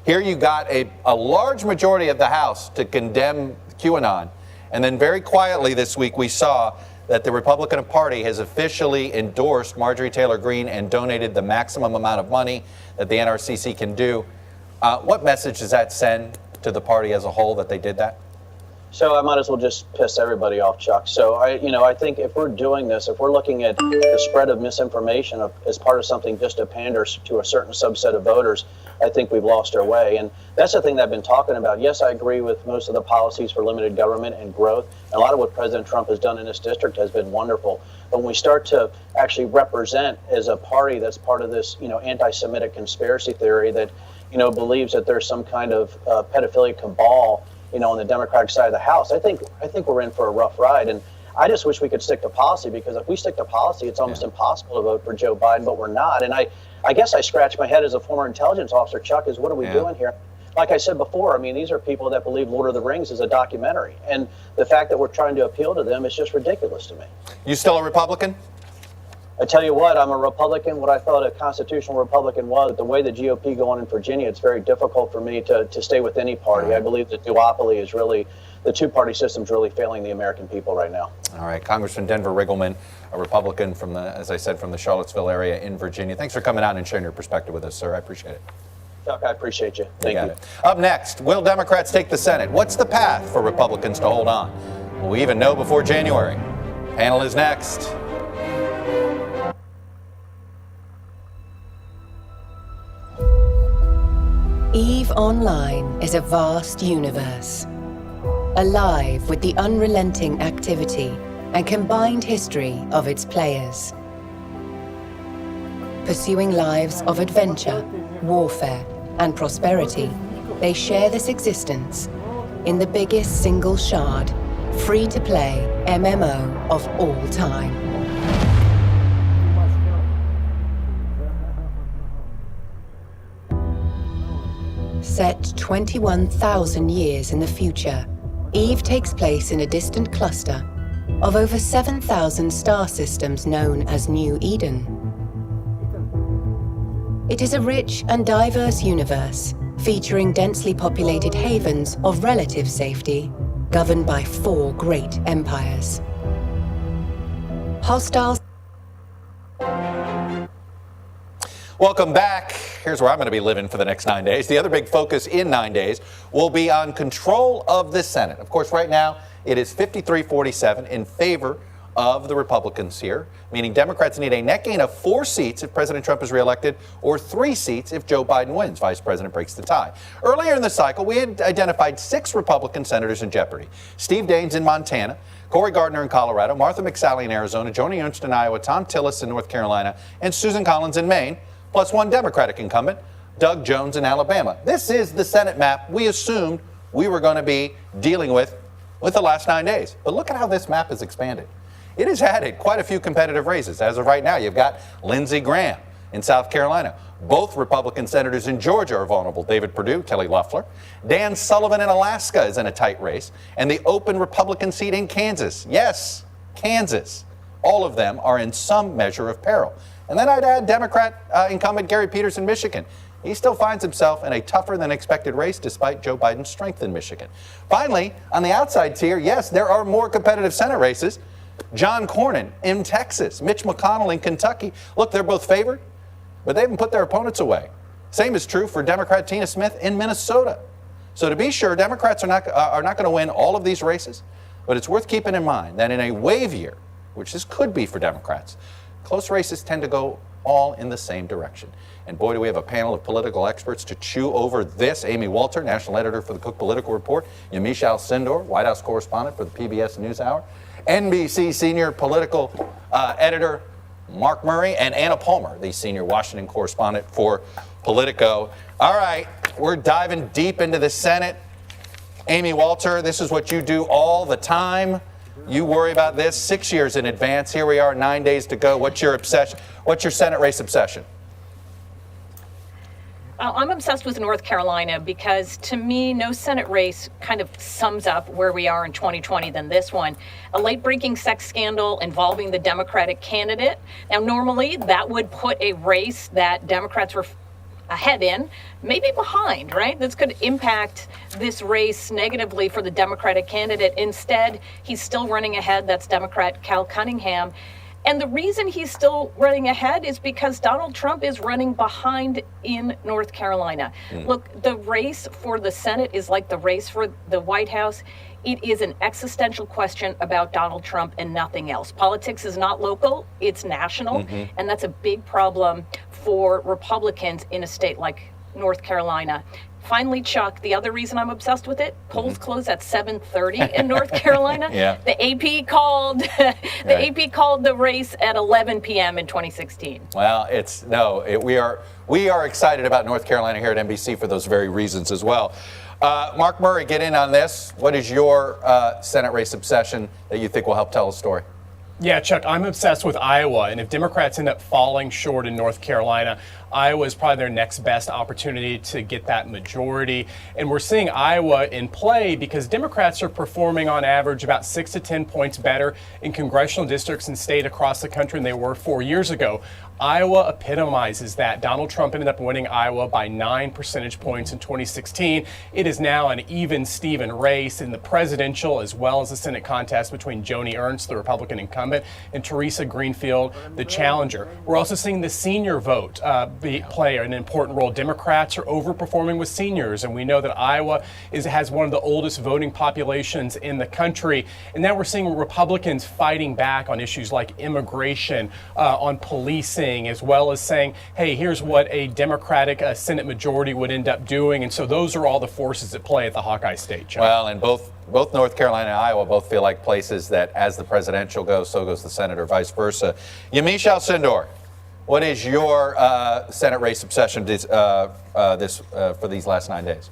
Here you got a large majority of the House to condemn QAnon. And then very quietly this week we saw that the Republican Party has officially endorsed Marjorie Taylor Greene and donated the maximum amount of money that the NRCC can do. What message does that send to the party as a whole that they did that? So I might as well just piss everybody off, Chuck. So I think if we're doing this, if we're looking at the spread of misinformation as part of something just to pander to a certain subset of voters, I think we've lost our way. And that's the thing that I've been talking about. Yes, I agree with most of the policies for limited government and growth. And a lot of what President Trump has done in this district has been wonderful. But when we start to actually represent as a party that's part of this, anti-Semitic conspiracy theory that, believes that there's some kind of pedophilia cabal, on the Democratic side of the House, I think we're in for a rough ride. And I just wish we could stick to policy, because if we stick to policy, it's almost impossible to vote for Joe Biden, but we're not. And I guess I scratch my head as a former intelligence officer, Chuck, is what are we doing here? Like I said before, these are people that believe Lord of the Rings is a documentary. And the fact that we're trying to appeal to them is just ridiculous to me. You still a Republican? I tell you what, I'm a Republican. What I thought a constitutional Republican was, the way the GOP going in Virginia, it's very difficult for me to stay with any party. I believe that duopoly is really, the two-party system's really failing the American people right now. All right, Congressman Denver Riggleman, a Republican from as I said, from the Charlottesville area in Virginia. Thanks for coming out and sharing your perspective with us, sir. I appreciate it. Chuck, I appreciate you. Thank you. Up next, will Democrats take the Senate? What's the path for Republicans to hold on? Will we even know before January? Panel is next. EVE Online is a vast universe, alive with the unrelenting activity and combined history of its players. Pursuing lives of adventure, warfare, and prosperity, they share this existence in the biggest single shard, free-to-play MMO of all time. Set 21,000 years in the future, EVE takes place in a distant cluster of over 7,000 star systems known as New Eden. It is a rich and diverse universe, featuring densely populated havens of relative safety, governed by 4 great empires. Hostiles. Welcome back. Here's where I'm going to be living for the next 9 days. The other big focus in 9 days will be on control of the Senate. Of course, right now it is 53-47 in favor of the Republicans here, meaning Democrats need a net gain of 4 seats if President Trump is reelected, or 3 seats if Joe Biden wins. Vice President breaks the tie. Earlier in the cycle, we had identified 6 Republican senators in jeopardy. Steve Daines in Montana, Cory Gardner in Colorado, Martha McSally in Arizona, Joni Ernst in Iowa, Tom Tillis in North Carolina, and Susan Collins in Maine, plus 1 Democratic incumbent, Doug Jones in Alabama. This is the Senate map we assumed we were going to be dealing with the last 9 days. But look at how this map has expanded. It has added quite a few competitive races. As of right now, you've got Lindsey Graham in South Carolina. Both Republican senators in Georgia are vulnerable. David Perdue, Kelly Loeffler. Dan Sullivan in Alaska is in a tight race. And the open Republican seat in Kansas. Yes, Kansas. All of them are in some measure of peril. And then I'd add Democrat incumbent Gary Peters in Michigan. He still finds himself in a tougher than expected race despite Joe Biden's strength in Michigan. Finally, on the outside tier, yes, there are more competitive Senate races. John Cornyn in Texas, Mitch McConnell in Kentucky. Look, they're both favored, but they haven't put their opponents away. Same is true for Democrat Tina Smith in Minnesota. So to be sure, Democrats are not going to win all of these races, but it's worth keeping in mind that in a wave year, which this could be for Democrats, close races tend to go all in the same direction. And boy, do we have a panel of political experts to chew over this. Amy Walter, national editor for the Cook Political Report, Yamiche Alcindor, White House correspondent for the PBS NewsHour, NBC senior political editor Mark Murray, and Anna Palmer, the senior Washington correspondent for Politico. All right, we're diving deep into the Senate. Amy Walter, this is what you do all the time. You worry about this 6 years in advance. Here we are, 9 days to go. What's your obsession? What's your Senate race obsession? I'm obsessed with North Carolina because, to me, no Senate race kind of sums up where we are in 2020 than this one. A late-breaking sex scandal involving the Democratic candidate. Now, normally, that would put a race that Democrats were ahead in, maybe behind, right? This could impact this race negatively for the Democratic candidate. Instead, he's still running ahead. That's Democrat Cal Cunningham. And the reason he's still running ahead is because Donald Trump is running behind in North Carolina. Look, the race for the Senate is like the race for the White House. It is an existential question about Donald Trump and nothing else. Politics is not local, it's national, and that's a big problem for Republicans in a state like North Carolina. Finally, Chuck, the other reason I'm obsessed with it, polls close at 7:30 in North Carolina. The AP called AP called the race at 11 p.m. in 2016. Well, we are excited about North Carolina here at NBC for those very reasons as well. Mark Murray, get in on this. What is your Senate race obsession that you think will help tell a story? Yeah, Chuck, I'm obsessed with Iowa, and if Democrats end up falling short in North Carolina, Iowa is probably their next best opportunity to get that majority. And we're seeing Iowa in play because Democrats are performing on average about 6 to 10 points better in congressional districts and state across the country than they were 4 years ago. Iowa epitomizes that. Donald Trump ended up winning Iowa by 9 percentage points in 2016. It is now an even-Steven race in the presidential as well as the Senate contest between Joni Ernst, the Republican incumbent, and Teresa Greenfield, the challenger. We're also seeing the senior vote play an important role. Democrats are overperforming with seniors, and we know that Iowa has one of the oldest voting populations in the country. And now we're seeing Republicans fighting back on issues like immigration, on policing, as well as saying, hey, here's what a Democratic Senate majority would end up doing. And so those are all the forces at play at the Hawkeye State, Chuck. Well, and both North Carolina and Iowa both feel like places that as the presidential goes, so goes the Senate, or vice versa. Yamiche Alcindor, what is your Senate race obsession for these last 9 days?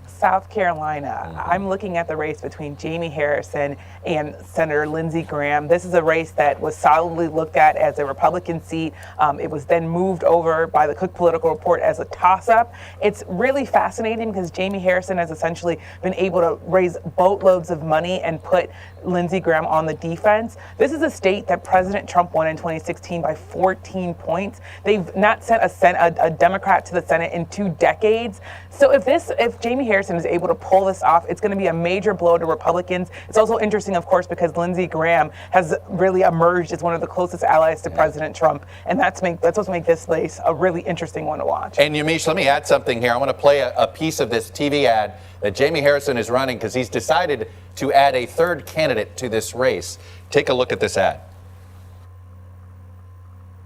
South Carolina. I'm looking at the race between Jamie Harrison and Senator Lindsey Graham. This is a race that was solidly looked at as a Republican seat. It was then moved over by the Cook Political Report as a toss-up. It's really fascinating because Jamie Harrison has essentially been able to raise boatloads of money and put Lindsey Graham on the defense. This is a state that President Trump won in 2016 by 14 points. They've not sent a Democrat to the Senate in 2 decades. So if Jamie Harrison is able to pull this off, it's going to be a major blow to Republicans. It's also interesting, of course, because Lindsey Graham has really emerged as one of the closest allies to President Trump, and that's what's make this race a really interesting one to watch. And Yamiche, let me add something here. I want to play a piece of this TV ad that Jamie Harrison is running because he's decided to add a third candidate to this race. Take a look at this ad.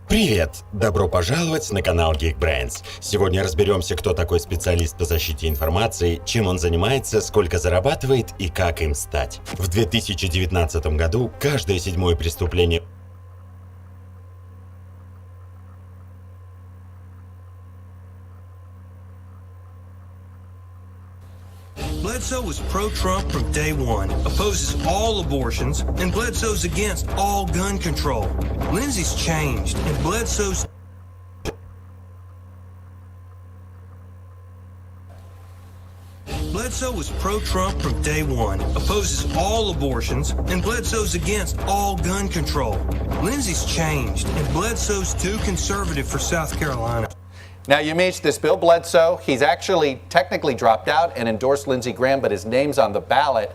Привет! Добро пожаловать на канал Geekbrains. Сегодня разберемся, кто такой специалист по защите информации, чем он занимается, сколько зарабатывает и как им стать. В 2019 году каждое 7-е преступление Bledsoe was pro-Trump from day one, opposes all abortions, and Bledsoe's against all gun control. Lindsey's changed, and Bledsoe's... Bledsoe was pro-Trump from day one, opposes all abortions, and Bledsoe's against all gun control. Lindsey's changed, and Bledsoe's too conservative for South Carolina. Now, Yamiche, this Bill Bledsoe, he's actually technically dropped out and endorsed Lindsey Graham, but his name's on the ballot.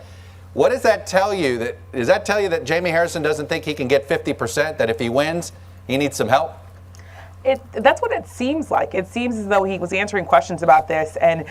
What does that tell you? Does that tell you that Jamie Harrison doesn't think he can get 50%, that if he wins, he needs some help? That's what it seems like. It seems as though he was answering questions about this, and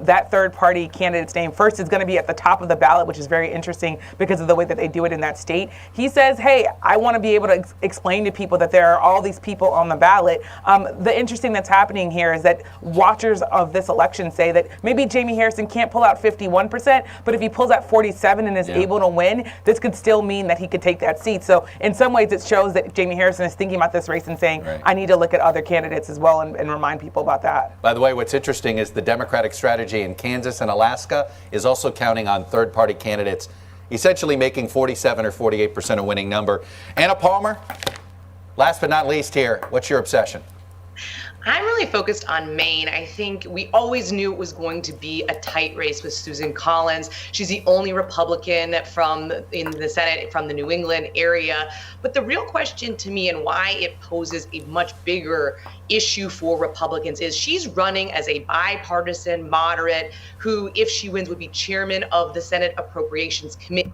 that third-party candidate's name first is going to be at the top of the ballot, which is very interesting because of the way that they do it in that state. He says, hey, I want to be able to explain to people that there are all these people on the ballot. The interesting that's happening here is that watchers of this election say that maybe Jamie Harrison can't pull out 51%, but if he pulls out 47 and is able to win, this could still mean that he could take that seat. So in some ways, it shows that Jamie Harrison is thinking about this race and saying, I need to look at other candidates as well and remind people about that. By the way, what's interesting is the Democratic strategy in Kansas and Alaska is also counting on third-party candidates, essentially making 47 or 48% a winning number. Anna Palmer, last but not least here, what's your obsession? I'm really focused on Maine. I think we always knew it was going to be a tight race with Susan Collins. She's the only Republican in the Senate from the New England area. But the real question to me, and why it poses a much bigger issue for Republicans, is she's running as a bipartisan moderate who, if she wins, would be chairman of the Senate Appropriations Committee.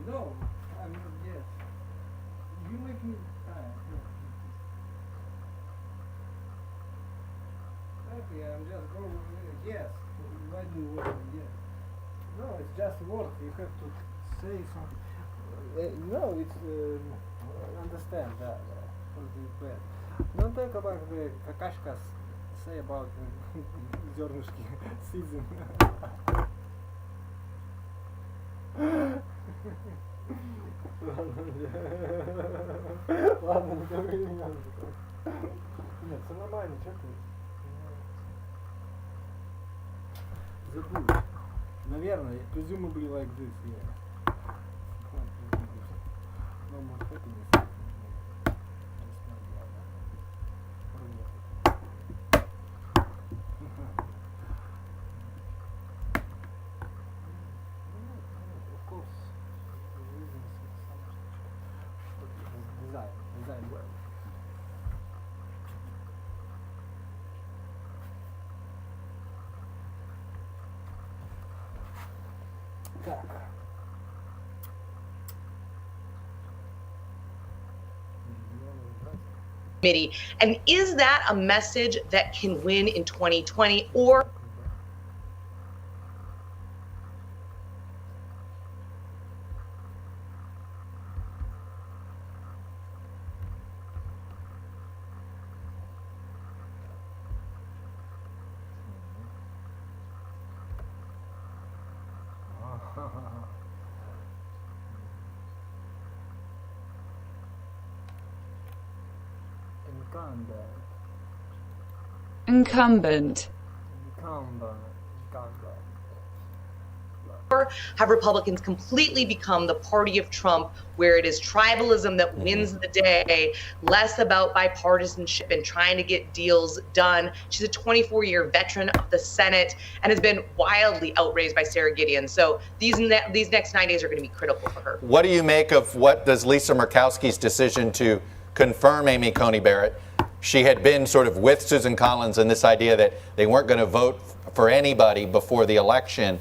No, I'm yes. You make me okay, I'm just going yes. Why do you want yes? No, it's just work. You have to say something. No, it's understand that bad. Don't talk about the kakashkas. Say about зернышки season. Ладно, не говори меня. Нет, все нормально, что ты? Забудь. Наверное, presumably like this, yeah. No more happiness. Design well. Committee. And is that a message that can win in 2020 or Incumbent. Or have Republicans completely become the party of Trump, where it is tribalism that wins the day, less about bipartisanship and trying to get deals done? She's a 24-year veteran of the Senate and has been wildly outraised by Sarah Gideon. So these next 9 days are going to be critical for her. What do you make of what does Lisa Murkowski's decision to confirm Amy Coney Barrett? She had been sort of with Susan Collins in this idea that they weren't going to vote for anybody before the election.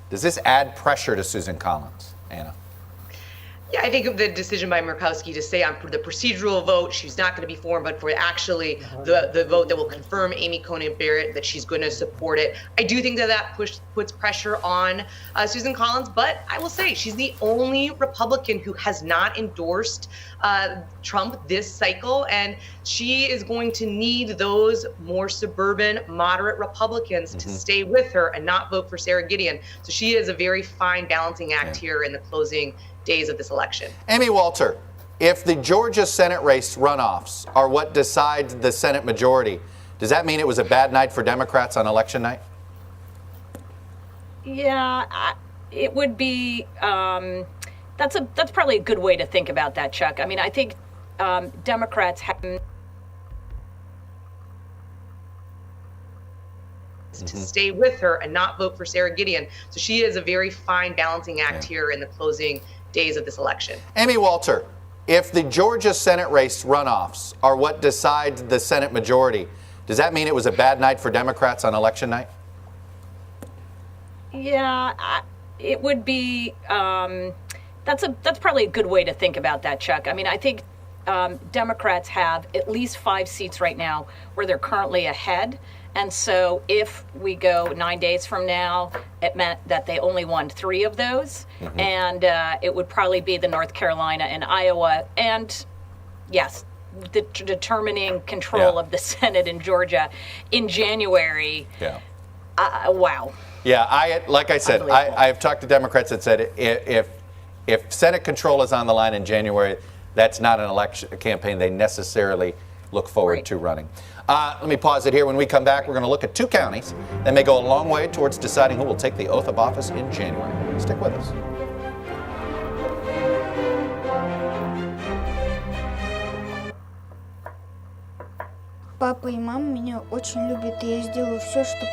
Does this add pressure to Susan Collins, Anna? Yeah, I think the decision by Murkowski to say on the procedural vote, she's not going to be for him, but for actually the vote that will confirm Amy Coney Barrett that she's going to support it. I do think that puts pressure on Susan Collins, but I will say she's the only Republican who has not endorsed Trump this cycle, and she is going to need those more suburban, moderate Republicans to stay with her and not vote for Sarah Gideon. So she is a very fine balancing act here in the closing days of this election. Amy Walter, if the Georgia Senate race runoffs are what decides the Senate majority, does that mean it was a bad night for Democrats on election night? Yeah, it would be. That's probably a good way to think about that, Chuck. I mean, I think Democrats have to stay with her and not vote for Sarah Gideon. So she is a very fine balancing act here in the closing days of this election. Amy Walter, if the Georgia Senate race runoffs are what decides the Senate majority, does that mean it was a bad night for Democrats on election night? Yeah, it would be. That's probably a good way to think about that, Chuck. I mean, I think Democrats have at least 5 seats right now where they're currently ahead. And so if we go 9 days from now, it meant that they only won 3 of those. And it would probably be the North Carolina and Iowa. And yes, the determining control of the Senate in Georgia in January. Yeah. Wow. Yeah, like I said, I've talked to Democrats that said if Senate control is on the line in January, that's not an election campaign they necessarily look forward to running. Let me pause it here. When we come back, we're going to look at 2 counties that may go a long way towards deciding who will take the oath of office in January. Stick with us. Папа и мама меня очень любят, и я сделаю все, чтобы...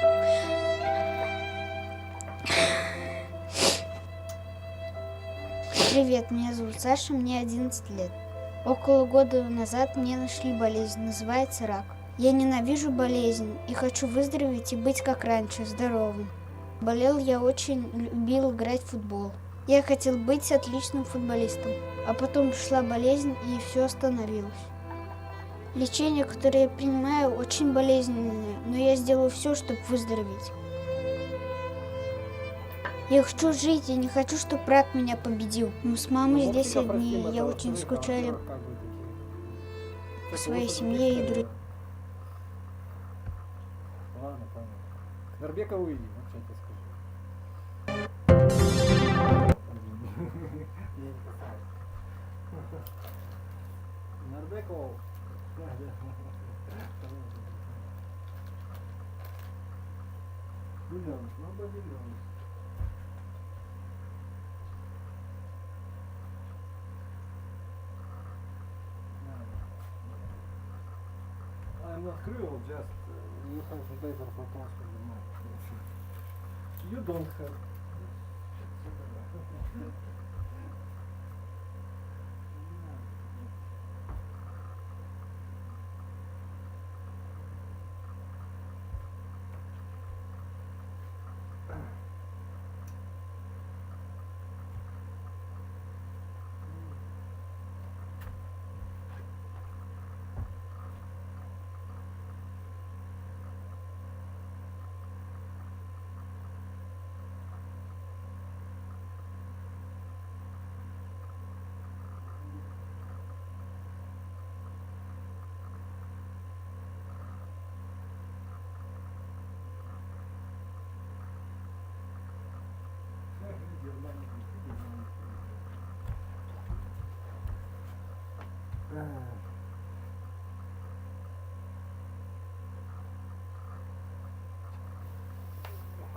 Привет, меня зовут Саша, мне 11 лет. Около года назад мне нашли болезнь, называется рак. Я ненавижу болезнь и хочу выздороветь и быть как раньше, здоровым. Болел я очень, любил играть в футбол. Я хотел быть отличным футболистом, а потом пришла болезнь и все остановилось. Лечение, которое я принимаю, очень болезненное, но я сделаю все, чтобы выздороветь. Я хочу жить, я не хочу, чтобы рак меня победил. Мы с мамой здесь одни, я очень скучаю по своей семье и друзьям. Ладно, понятно. Норбека уйди, вот что я тебе скажу. Норбеко. Бильонс, ну бильонс. I'm not cruel, just you have the paper for transport. You don't have.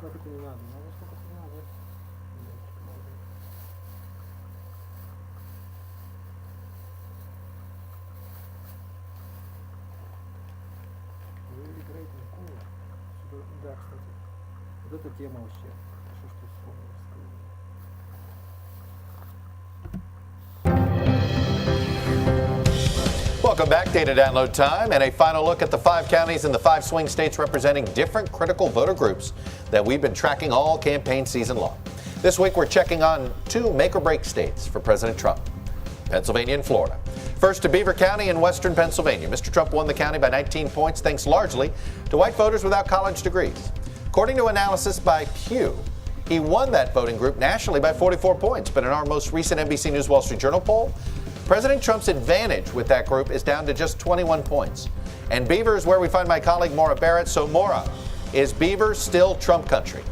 Как это не надо? Надо что-то не надо. Да, кстати. Вот эта тема вообще. Хорошо, что вспомнил. Welcome back, data download time, and a final look at the 5 counties in the 5 swing states representing different critical voter groups that we've been tracking all campaign season long. This week we're checking on 2 make-or-break states for President Trump, Pennsylvania and Florida. First to Beaver County in western Pennsylvania. Mr. Trump won the county by 19 points thanks largely to white voters without college degrees. According to analysis by Pew, he won that voting group nationally by 44 points, but in our most recent NBC News Wall Street Journal poll, President Trump's advantage with that group is down to just 21 points. And Beaver is where we find my colleague Maura Barrett. So Maura, is Beaver still Trump country?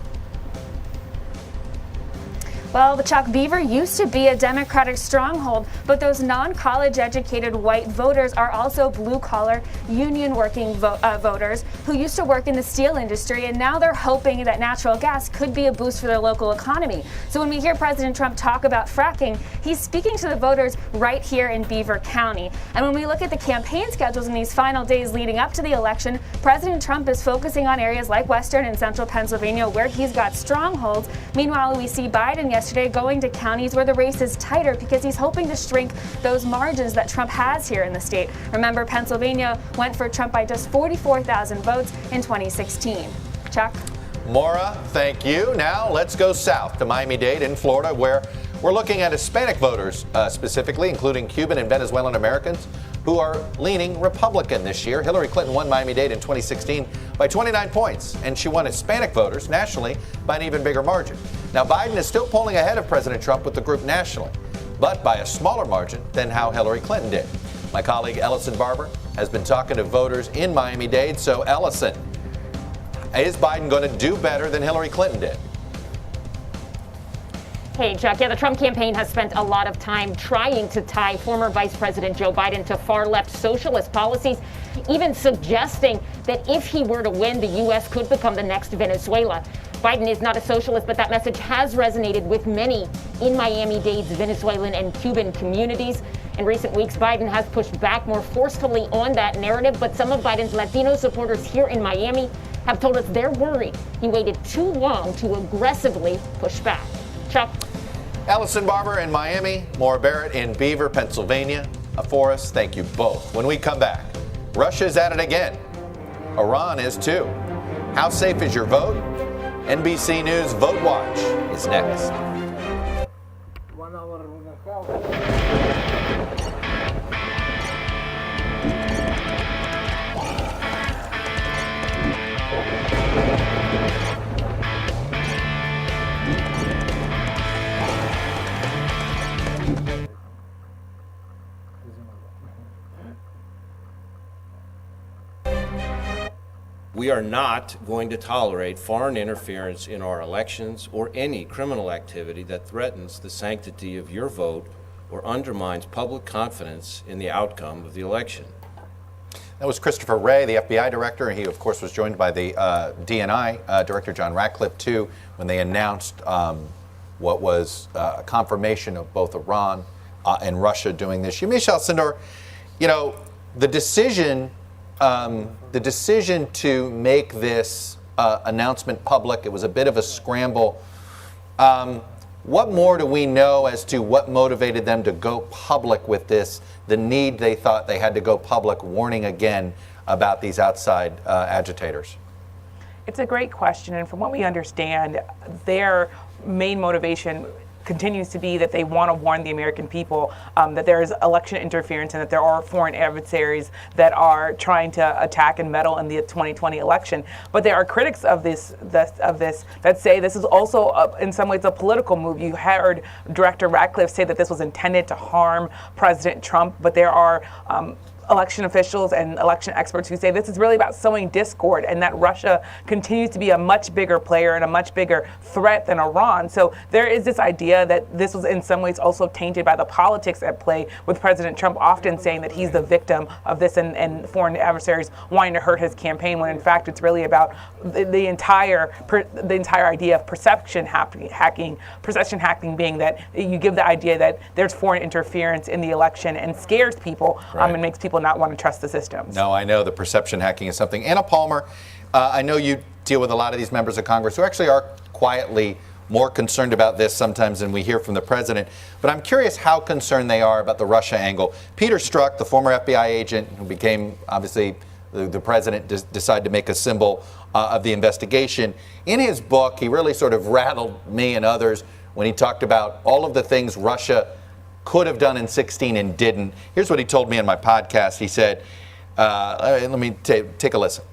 Well, the Chuck, Beaver used to be a Democratic stronghold, but those non-college educated white voters are also blue-collar, union-working voters who used to work in the steel industry, and now they're hoping that natural gas could be a boost for their local economy. So when we hear President Trump talk about fracking, he's speaking to the voters right here in Beaver County. And when we look at the campaign schedules in these final days leading up to the election, President Trump is focusing on areas like western and central Pennsylvania where he's got strongholds. Meanwhile, we see Biden yesterday going to counties where the race is tighter because he's hoping to shrink those margins that Trump has here in the state. Remember, Pennsylvania went for Trump by just 44,000 votes in 2016. Chuck? Maura, thank you. Now let's go south to Miami-Dade in Florida, where we're looking at Hispanic voters specifically, including Cuban and Venezuelan Americans who are leaning Republican this year. Hillary Clinton won Miami-Dade in 2016 by 29 points, and she won Hispanic voters nationally by an even bigger margin. Now, Biden is still pulling ahead of President Trump with the group nationally, but by a smaller margin than how Hillary Clinton did. My colleague Ellison Barber has been talking to voters in Miami-Dade. So, Ellison, is Biden going to do better than Hillary Clinton did? Hey, Chuck. Yeah, the Trump campaign has spent a lot of time trying to tie former Vice President Joe Biden to far-left socialist policies, even suggesting that if he were to win, the U.S. could become the next Venezuela. Biden is not a socialist, but that message has resonated with many in Miami-Dade's Venezuelan and Cuban communities. In recent weeks, Biden has pushed back more forcefully on that narrative, but some of Biden's Latino supporters here in Miami have told us they're worried he waited too long to aggressively push back. Chuck? Ellison Barber in Miami, Maura Barrett in Beaver, Pennsylvania. For us, thank you both. When we come back, Russia's at it again. Iran is too. How safe is your vote? NBC News Vote Watch is next. 1 hour and a half. We are not going to tolerate foreign interference in our elections or any criminal activity that threatens the sanctity of your vote or undermines public confidence in the outcome of the election. That was Christopher Wray, the FBI director, and he, of course, was joined by the DNI director, John Ratcliffe, too, when they announced what was a confirmation of both Iran and Russia doing this. Yamiche Alcindor, you know, the decision to make this announcement public, it was a bit of a scramble. What more do we know as to what motivated them to go public with this, the need they thought they had to go public, warning again about these outside agitators? It's a great question, and from what we understand, their main motivation continues to be that they want to warn the American people that there is election interference and that there are foreign adversaries that are trying to attack and meddle in the 2020 election. But there are critics of this that say this is also, in some ways, a political move. You heard Director Ratcliffe say that this was intended to harm President Trump, but there are election officials and election experts who say this is really about sowing discord and that Russia continues to be a much bigger player and a much bigger threat than Iran. So there is this idea that this was in some ways also tainted by the politics at play, with President Trump often saying that he's the victim of this and foreign adversaries wanting to hurt his campaign, when in fact it's really about the entire idea of perception hacking being that you give the idea that there's foreign interference in the election and scares people, and makes people not want to trust the system. No, I know the perception hacking is something. Anna Palmer, I know you deal with a lot of these members of Congress who actually are quietly more concerned about this sometimes than we hear from the president. But I'm curious how concerned they are about the Russia angle. Peter Strzok, the former FBI agent who became, obviously, the president decided to make a symbol of the investigation. In his book, he really sort of rattled me and others when he talked about all of the things Russia could have done in 2016 and didn't. Here's what he told me in my podcast. He said, let me take a listen.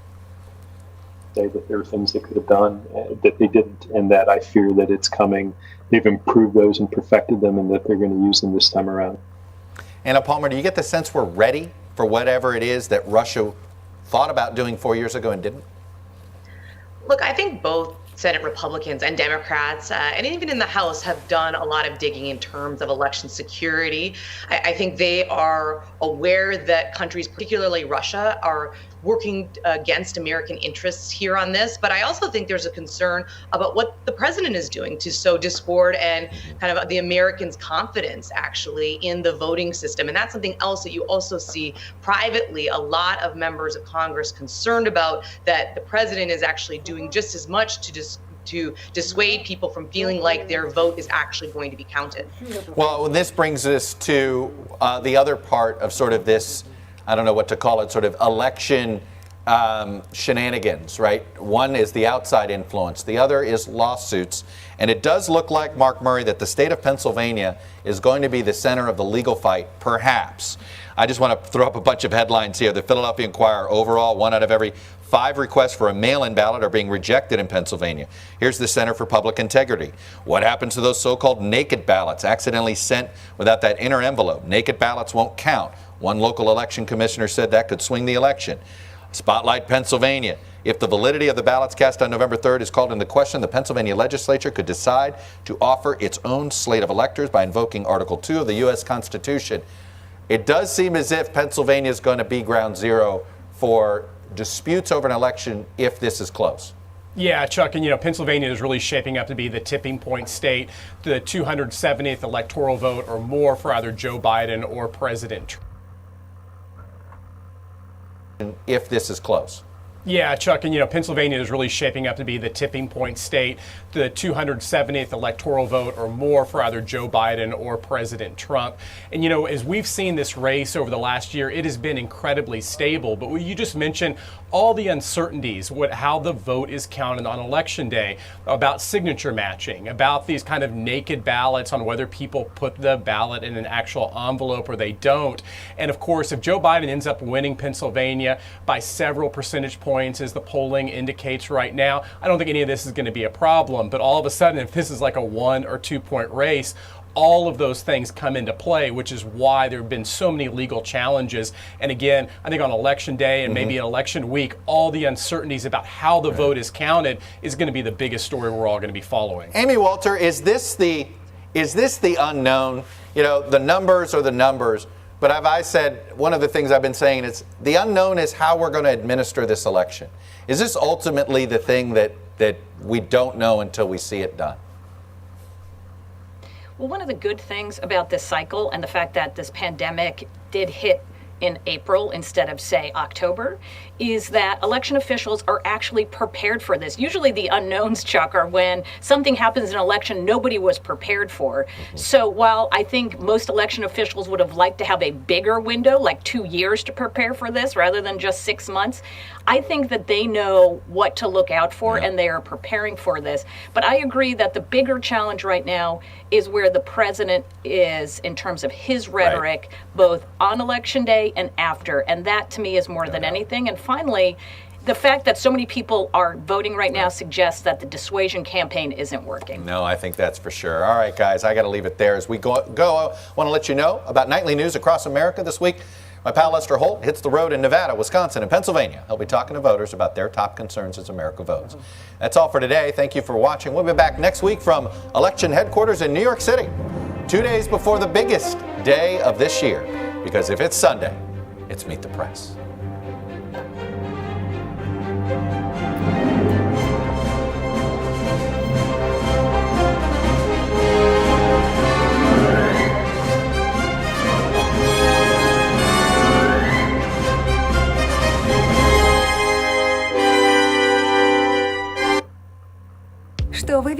Say that there were things they could have done that they didn't, and that I fear that it's coming. They've improved those and perfected them, and that they're going to use them this time around. Anna Palmer, do you get the sense we're ready for whatever it is that Russia thought about doing 4 years ago and didn't? Look, I think both Senate Republicans and Democrats, and even in the House, have done a lot of digging in terms of election security. I think they are aware that countries, particularly Russia, are working against American interests here on this. But I also think there's a concern about what the president is doing to sow discord and kind of the Americans' confidence, actually, in the voting system. And that's something else that you also see privately a lot of members of Congress concerned about, that the president is actually doing just as much to dissuade people from feeling like their vote is actually going to be counted. Well, this brings us to the other part of sort of this, I don't know what to call it, sort of election shenanigans, right? One is the outside influence. The other is lawsuits. And it does look like, Mark Murray, that the state of Pennsylvania is going to be the center of the legal fight, perhaps. I just want to throw up a bunch of headlines here. The Philadelphia Inquirer, overall, 1 out of every 5 requests for a mail-in ballot are being rejected in Pennsylvania. Here's the Center for Public Integrity. What happens to those so-called naked ballots accidentally sent without that inner envelope? Naked ballots won't count. One local election commissioner said that could swing the election. Spotlight Pennsylvania. If the validity of the ballots cast on November 3rd is called into question, the Pennsylvania legislature could decide to offer its own slate of electors by invoking Article 2 of the U.S. Constitution. It does seem as if Pennsylvania is going to be ground zero for disputes over an election if this is close. Yeah, Chuck, and Pennsylvania is really shaping up to be the tipping point state, the 270th electoral vote or more for either Joe Biden or President Trump. If this is close. Yeah, Chuck, and Pennsylvania is really shaping up to be the tipping point state, the 270th electoral vote or more for either Joe Biden or President Trump. And as we've seen this race over the last year, it has been incredibly stable. But what you just mentioned, all the uncertainties, how the vote is counted on Election Day, about signature matching, about these kind of naked ballots on whether people put the ballot in an actual envelope or they don't. And of course, if Joe Biden ends up winning Pennsylvania by several percentage points, as the polling indicates right now, I don't think any of this is going to be a problem. But all of a sudden, if this is like a 1 or 2 point race, all of those things come into play, which is why there have been so many legal challenges. And again, I think on Election Day and maybe an election week, all the uncertainties about how the vote is counted is going to be the biggest story we're all going to be following. Amy Walter, is this the unknown? The numbers are the numbers. But as I said, one of the things I've been saying is the unknown is how we're going to administer this election. Is this ultimately the thing that we don't know until we see it done? Well, one of the good things about this cycle and the fact that this pandemic did hit in April instead of, say, October, is that election officials are actually prepared for this. Usually the unknowns, Chuck, are when something happens in an election nobody was prepared for. So while I think most election officials would have liked to have a bigger window, like 2 years to prepare for this rather than just 6 months, I think that they know what to look out for and they are preparing for this. But I agree that the bigger challenge right now is where the president is in terms of his rhetoric, both on Election Day and after. And that to me is more than anything. And finally, the fact that so many people are voting right now suggests that the dissuasion campaign isn't working. No, I think that's for sure. All right, guys, I got to leave it there. As we go, I want to let you know about nightly news across America this week. My pal Lester Holt hits the road in Nevada, Wisconsin, and Pennsylvania. He'll be talking to voters about their top concerns as America votes. That's all for today. Thank you for watching. We'll be back next week from election headquarters in New York City, 2 days before the biggest day of this year. Because if it's Sunday, it's Meet the Press.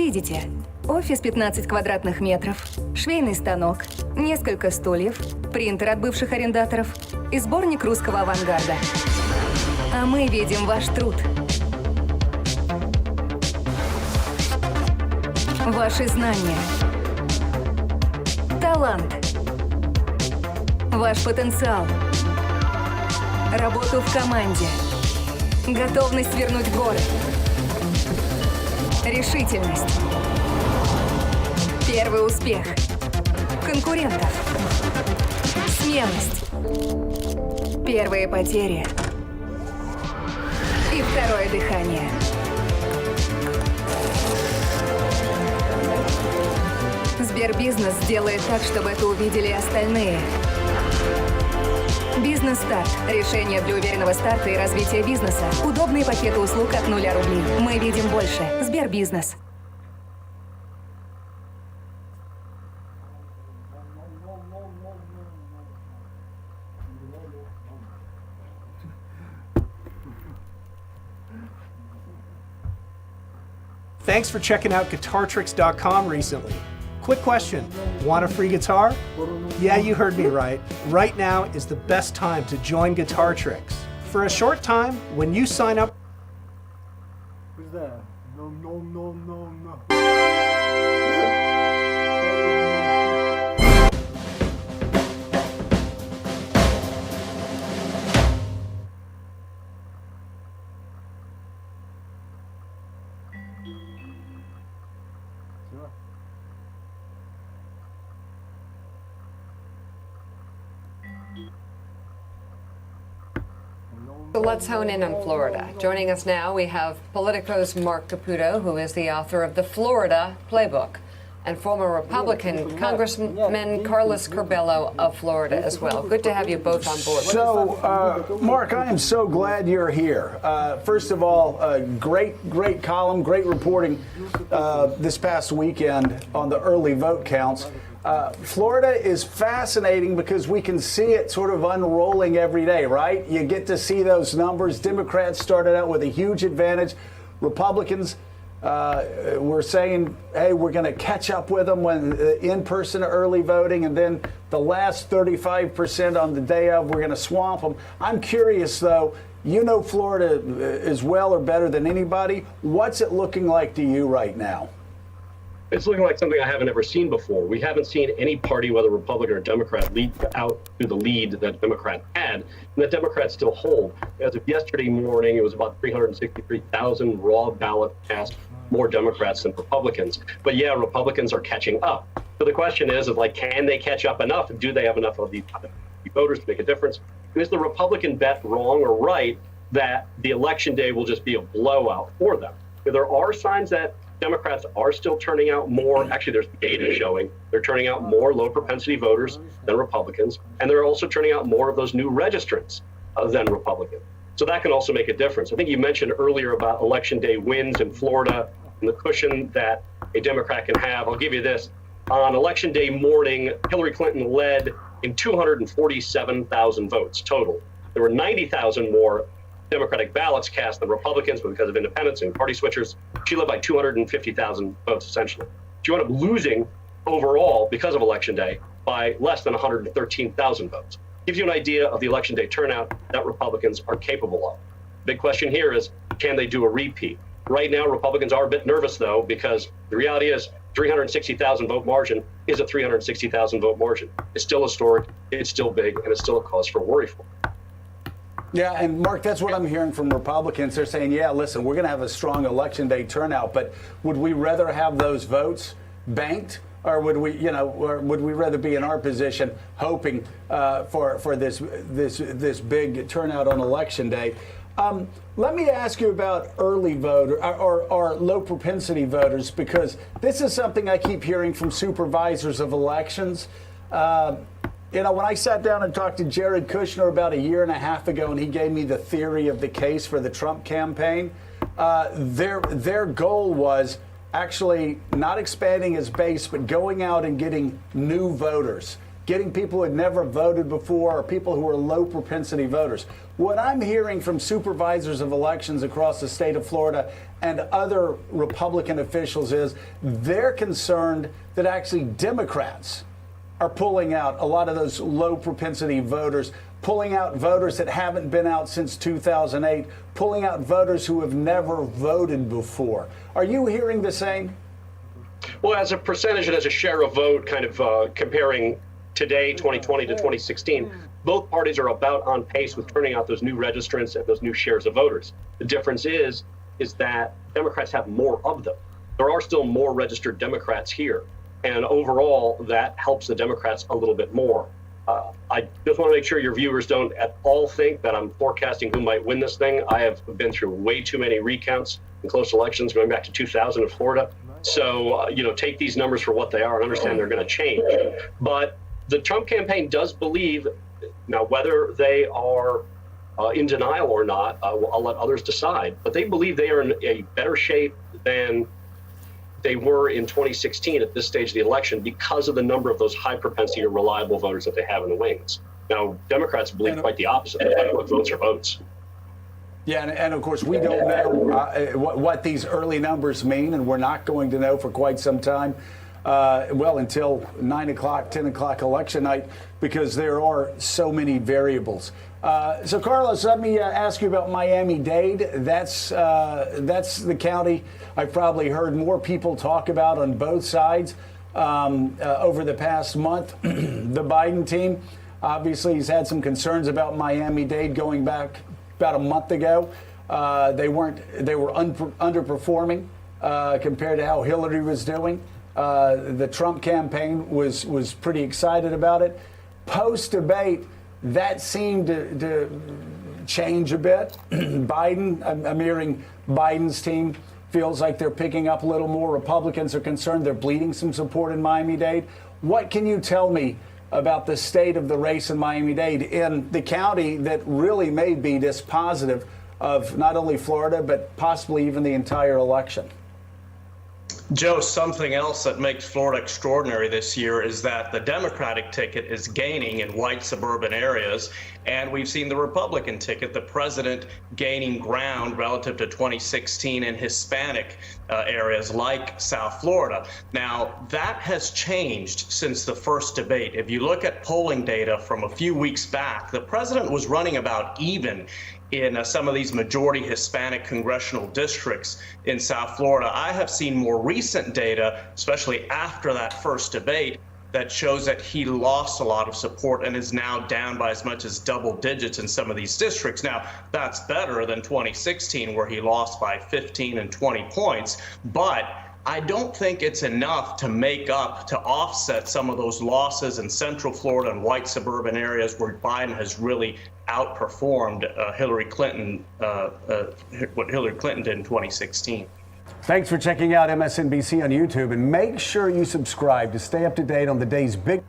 Видите, офис 15 квадратных метров, швейный станок, несколько стульев, принтер от бывших арендаторов и сборник русского авангарда. А мы видим ваш труд. Ваши знания. Талант. Ваш потенциал. Работу в команде. Готовность свернуть горы. Решительность. Первый успех. Конкурентов. Смелость. Первые потери. И второе дыхание. Сбербизнес сделает так, чтобы это увидели и остальные. Бизнес-старт. Решение для уверенного старта и развития бизнеса. Удобные пакеты услуг от 0 рублей. Мы видим больше. Сбербизнес. Thanks for checking out GuitarTricks.com recently. Quick question, want a free guitar? Yeah, you heard me right. Right now is the best time to join Guitar Tricks. For a short time, when you sign up... Who's that? No. So let's hone in on Florida. Joining us now, we have Politico's Mark Caputo, who is the author of the Florida Playbook, and former Republican Congressman Carlos Curbelo of Florida as well. Good to have you both on board. So, Mark, I am so glad you're here. First of all, great column, great reporting this past weekend on the early vote counts. Florida is fascinating because we can see it sort of unrolling every day, right? You get to see those numbers. Democrats started out with a huge advantage. Republicans were saying, hey, we're going to catch up with them when in-person early voting, and then the last 35% on the day of, we're going to swamp them. I'm curious, though, you know Florida as well or better than anybody. What's it looking like to you right now? It's looking like something I haven't ever seen before. We haven't seen any party, whether Republican or Democrat, lead out to the lead that Democrat had, and the Democrats still hold. As of yesterday morning, it was about 363,000 raw ballot cast, more Democrats than Republicans. But yeah, Republicans are catching up. So the question is like, can they catch up enough? Do they have enough of these voters to make a difference? And is the Republican bet wrong or right that the election day will just be a blowout for them? There are signs that Democrats are still turning out more. Actually, there's data showing they're turning out more low propensity voters than Republicans, and they're also turning out more of those new registrants than Republicans. So that can also make a difference. I think you mentioned earlier about election day wins in Florida and the cushion that a Democrat can have. I'll give you this. On election day morning, Hillary Clinton led in 247,000 votes total. There were 90,000 more Democratic ballots cast than Republicans, but because of independents and party switchers, she led by 250,000 votes, essentially. She wound up losing overall, because of Election Day, by less than 113,000 votes. Gives you an idea of the Election Day turnout that Republicans are capable of. Big question here is, can they do a repeat? Right now, Republicans are a bit nervous, though, because the reality is 360,000 vote margin is a 360,000 vote margin. It's still historic, it's still big, and it's still a cause for worry for them. Yeah, and Mark, that's what I'm hearing from Republicans. They're saying, yeah, listen, we're going to have a strong election day turnout, but would we rather have those votes banked, or would we, or would we rather be in our position hoping for this big turnout on election day? Let me ask you about early voter or low propensity voters, because this is something I keep hearing from supervisors of elections. When I sat down and talked to Jared Kushner about a year and a half ago, and he gave me the theory of the case for the Trump campaign, their goal was actually not expanding his base, but going out and getting new voters. getting people who had never voted before or people who are low propensity voters. What I'm hearing from supervisors of elections across the state of Florida and other Republican officials is they're concerned that actually Democrats are pulling out a lot of those low propensity voters, pulling out voters that haven't been out since 2008, pulling out voters who have never voted before. Are you hearing the same? Well, as a percentage and as a share of vote, kind of comparing today, 2020 to 2016, both parties are about on pace with turning out those new registrants and those new shares of voters. The difference is that Democrats have more of them. There are still more registered Democrats here. And overall, that helps the Democrats a little bit more. I just want to make sure your viewers don't at all think that I'm forecasting who might win this thing. I have been through way too many recounts in close elections going back to 2000 in Florida. So, take these numbers for what they are and understand they're going to change. But the Trump campaign does believe, now whether they are in denial or not, I'll let others decide, but they believe they are in a better shape than they were in 2016 at this stage of the election because of the number of those high propensity or reliable voters that they have in the wings. Now, Democrats believe quite the opposite. They like what votes are votes. Yeah, and of course, we don't know what these early numbers mean, and we're not going to know for quite some time, until 9 o'clock, 10 o'clock election night, because there are so many variables. So, Carlos, let me ask you about Miami-Dade. That's the county I've probably heard more people talk about on both sides over the past month. The Biden team, obviously, has had some concerns about Miami-Dade going back about a month ago. They were underperforming compared to how Hillary was doing. The Trump campaign was pretty excited about it. Post-debate, that seemed to change a bit. I'm hearing Biden's team feels like they're picking up a little more. Republicans are concerned they're bleeding some support in Miami-Dade. What can you tell me about the state of the race in Miami-Dade, in the county that really may be dispositive of not only Florida, but possibly even the entire election? Joe, something else that makes Florida extraordinary this year is that the Democratic ticket is gaining in white suburban areas, and we've seen the Republican ticket, the president, gaining ground relative to 2016 in Hispanic areas like South Florida. Now, that has changed since the first debate. If you look at polling data from a few weeks back, the president was running about even in some of these majority Hispanic congressional districts in South Florida. I have seen more recent data, especially after that first debate, that shows that he lost a lot of support and is now down by as much as double digits in some of these districts. Now, that's better than 2016, where he lost by 15 and 20 points, but I don't think it's enough to make up, to offset some of those losses in Central Florida and white suburban areas where Biden has really outperformed Hillary Clinton, what Hillary Clinton did in 2016. Thanks for checking out MSNBC on YouTube, and make sure you subscribe to stay up to date on the day's big.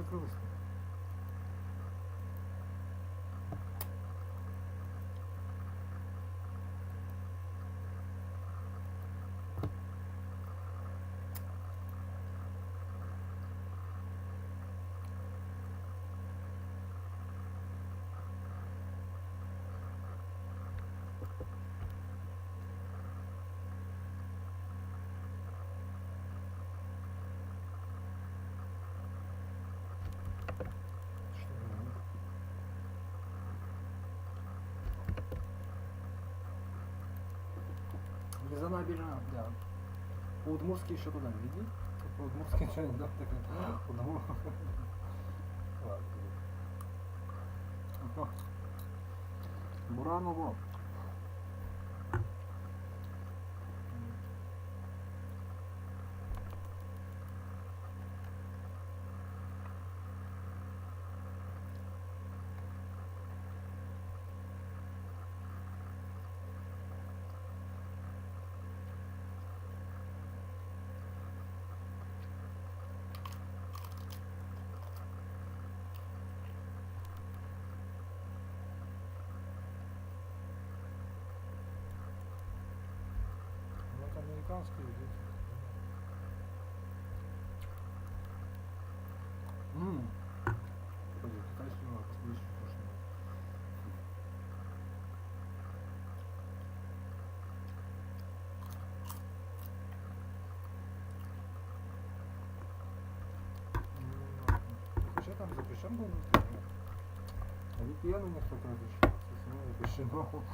закрылась. За набережной, да. По-удмуртски еще туда веди. По-удмуртски еще не, да, так. Ладно. Бураново. Американский здесь. Пойдем, китайский у нас видишь, вкусный. Вообще там запрещен был VPN? А VPN у них только разрешен. Если не запрещено.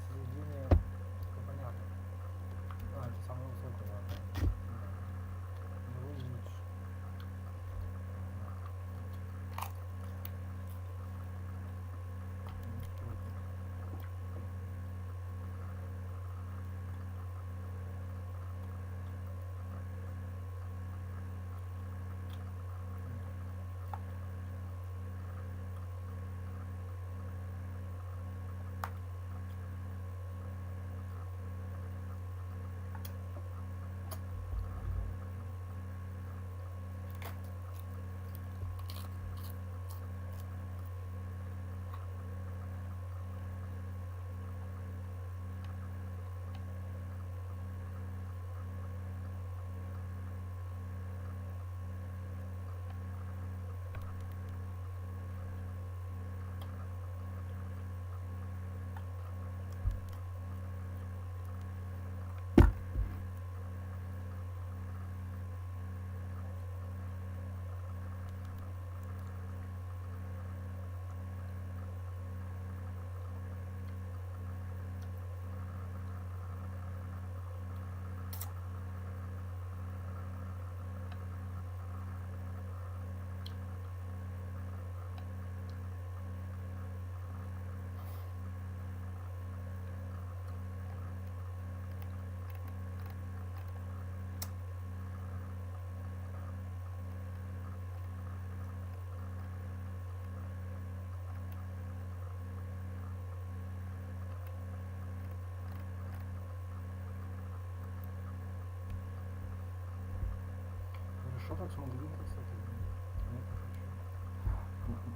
Заведение, понятно. А, это самое высокое, да. Хорошо так смогли, кстати. Нет, не хочу.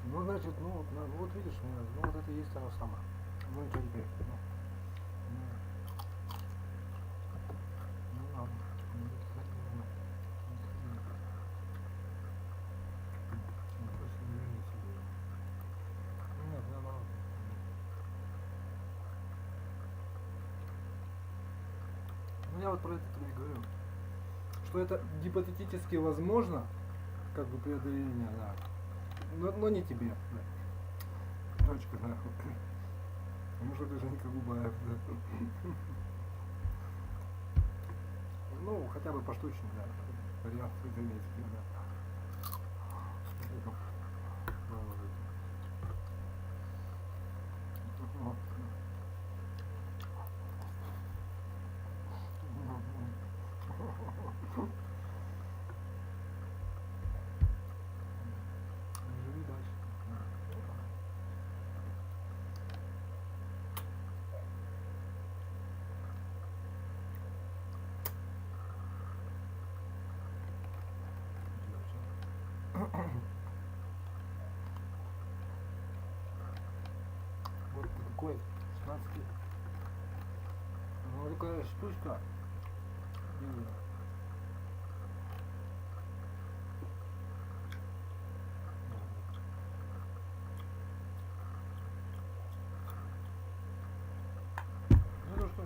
Ну, значит, ну вот видишь, ну вот это и есть оно самое. Ну, что теперь? Ну ладно. Нет, наоборот. Ну, я вот про это тебе и говорю. Что это гипотетически возможно, как бы преодоление, да. Но не тебе, да. Дочка, да. Потому что ты же не Губаев, да. Ну, хотя бы поштучно, да. Вариант итальянский, да. Живи дальше. Вот такой 16 лет. Ну такая штучка. Ну что?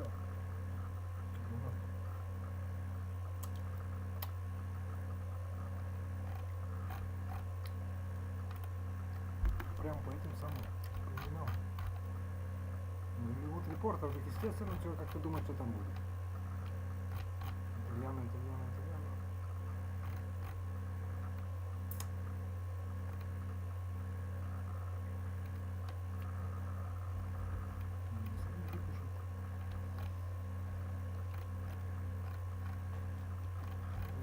Прям по этим самым временам. Ну, вот репортер, естественно, человек как-то думает, что там будет. Итальяно.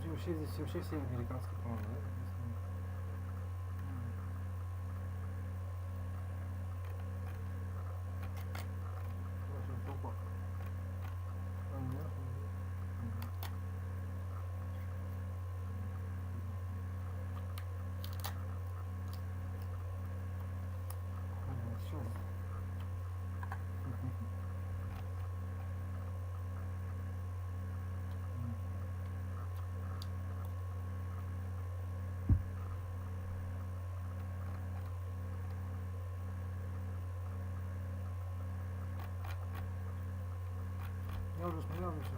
Вообще здесь вообще все американские, по-моему, да? Я уже смотрел на все.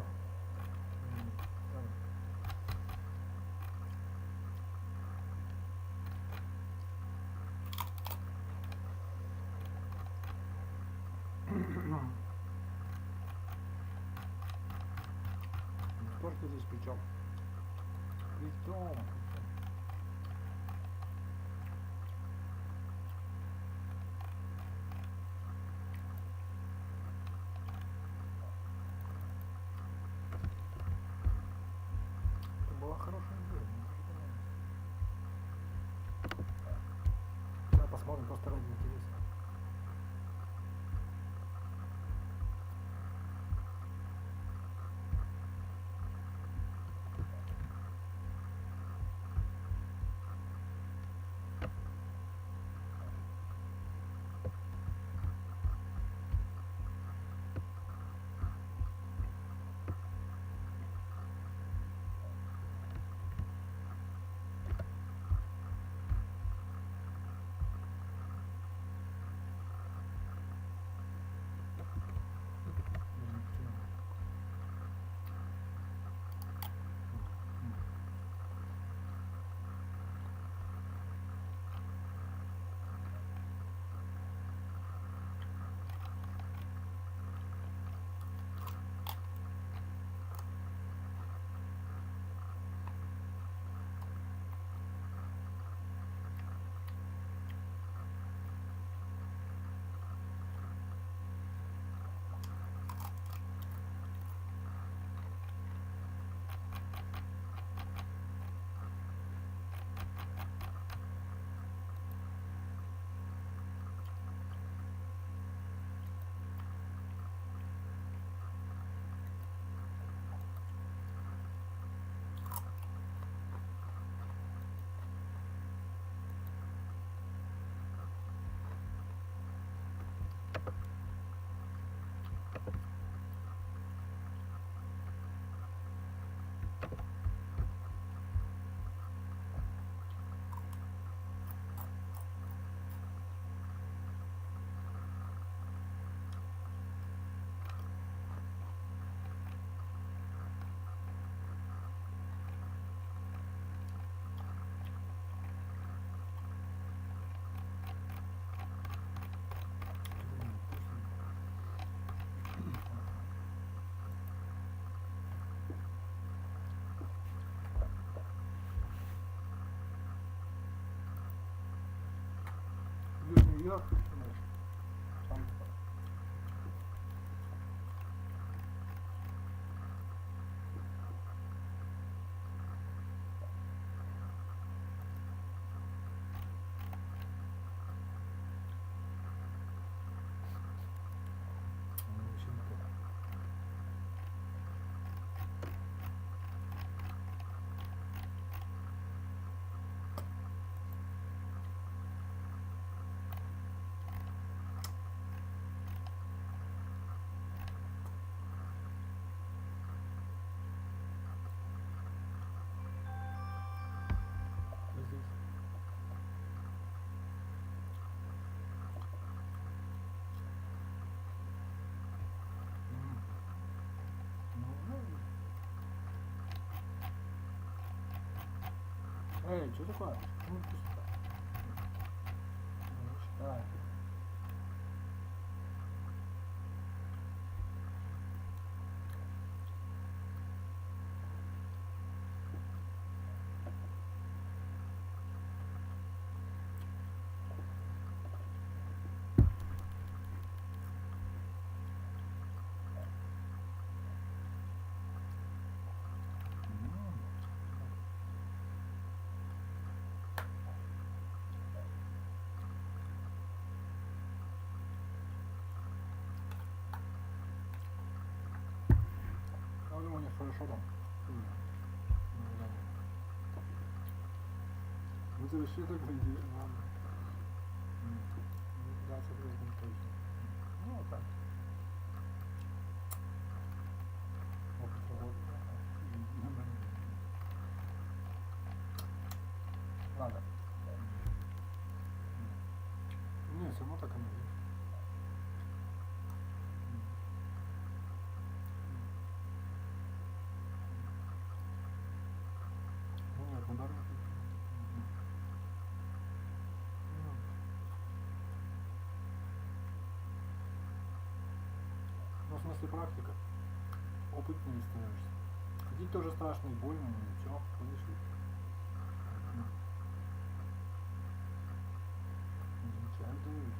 Только здесь причем. Это была хорошая идея. Давай посмотрим, просто ради интереса. Нью-Йорк, там. Эй, что такое? Ну, ты сюда. Ну, читай. Я думаю, у них хорошо там. Ну ты вообще так выйди, ладно. Да, соответственно, точно. Ну, вот так. Опыт работы. Ладно. Не, все равно так оно есть. Ну нет, на дороге. Ну, в смысле практика. Опытнее становишься. Ходить тоже страшно и больно, но ничего, ходишь и... Замечательно.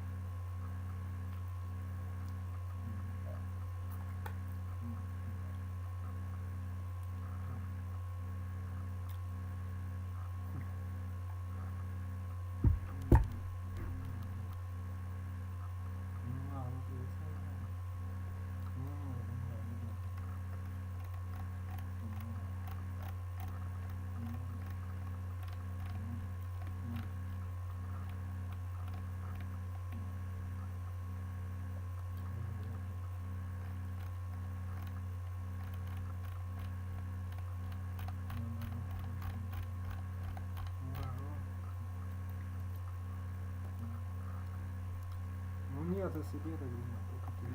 Ну нет, о себе так думаю, только ты.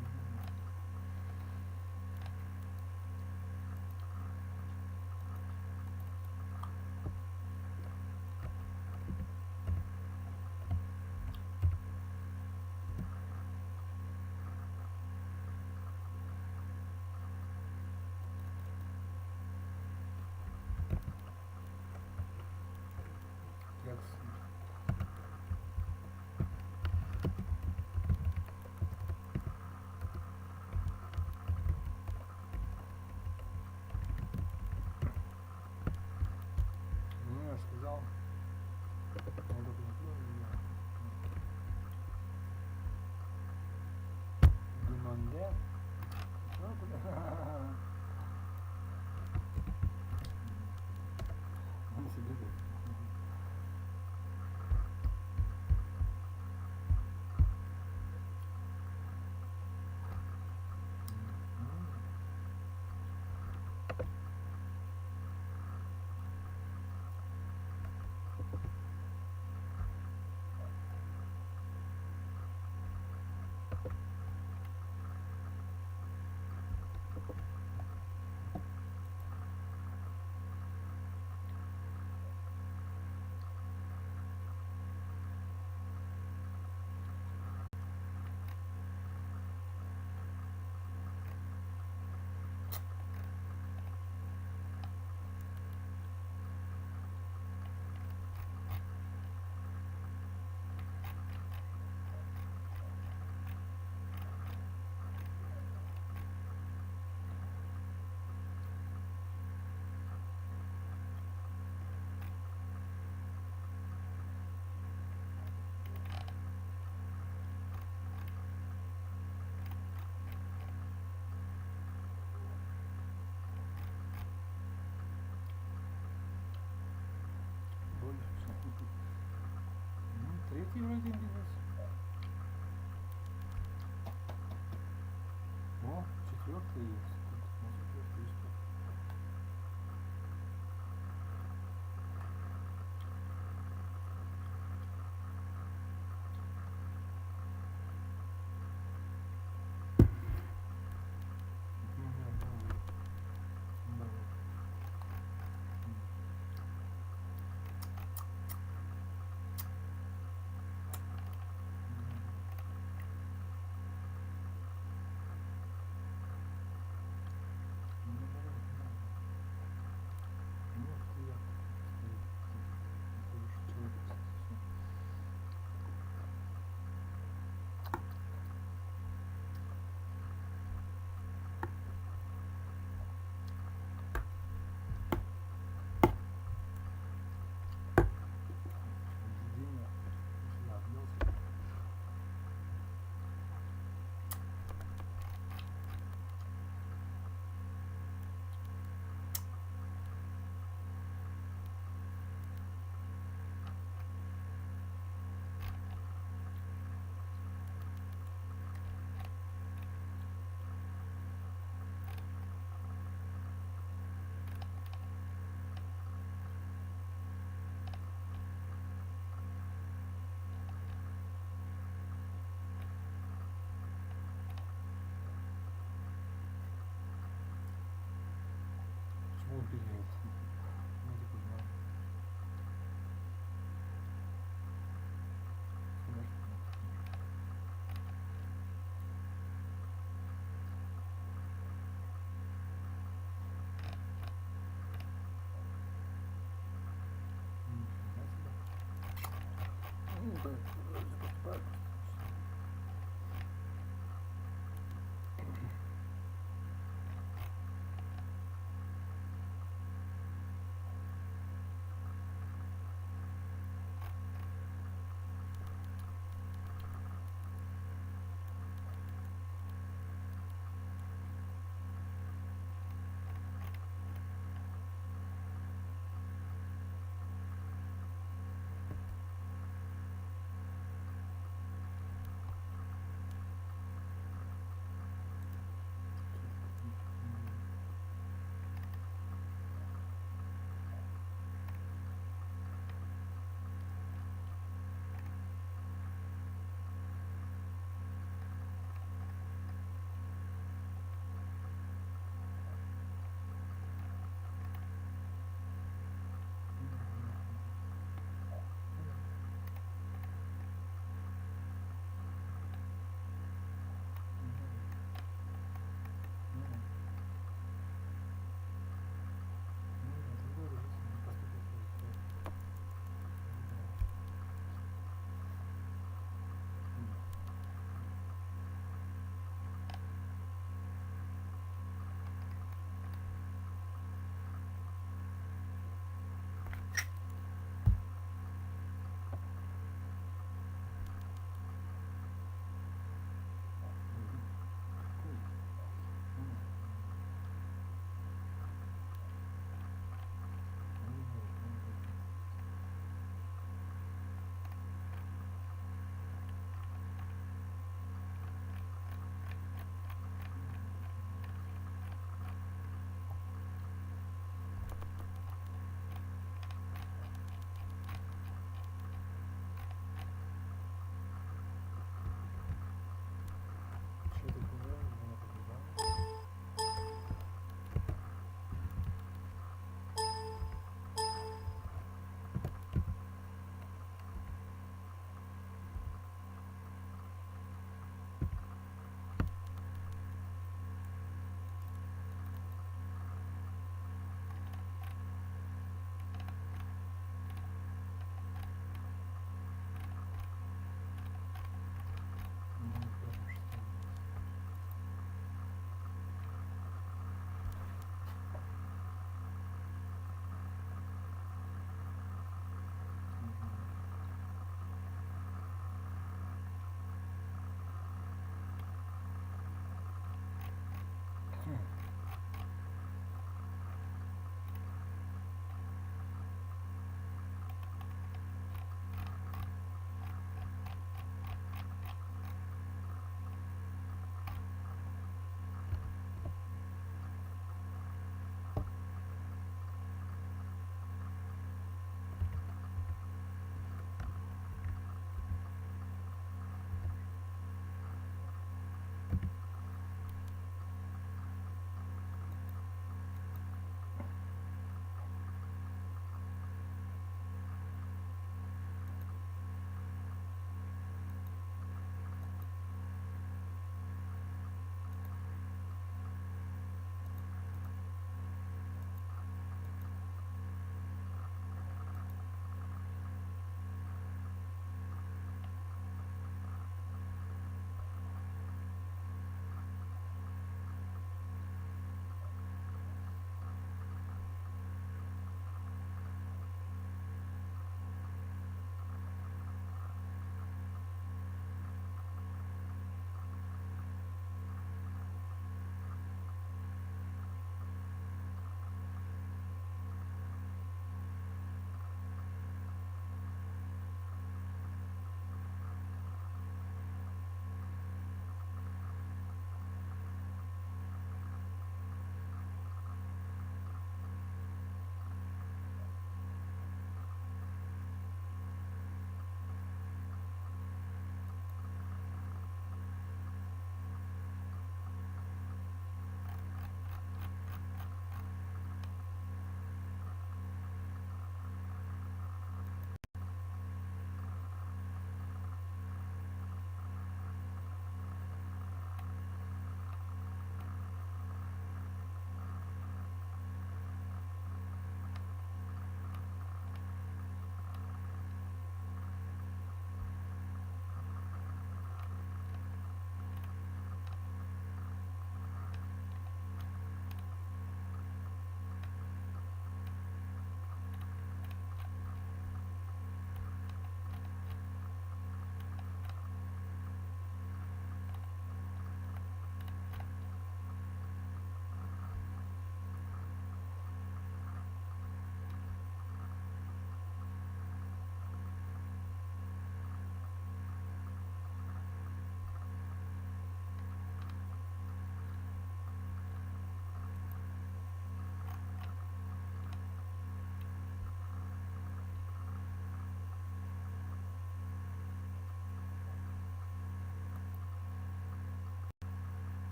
Текст. Ну, я сказал. Надо Деманде. Он себе говорит. Какие вроде индивидуальные? О, четвертый есть.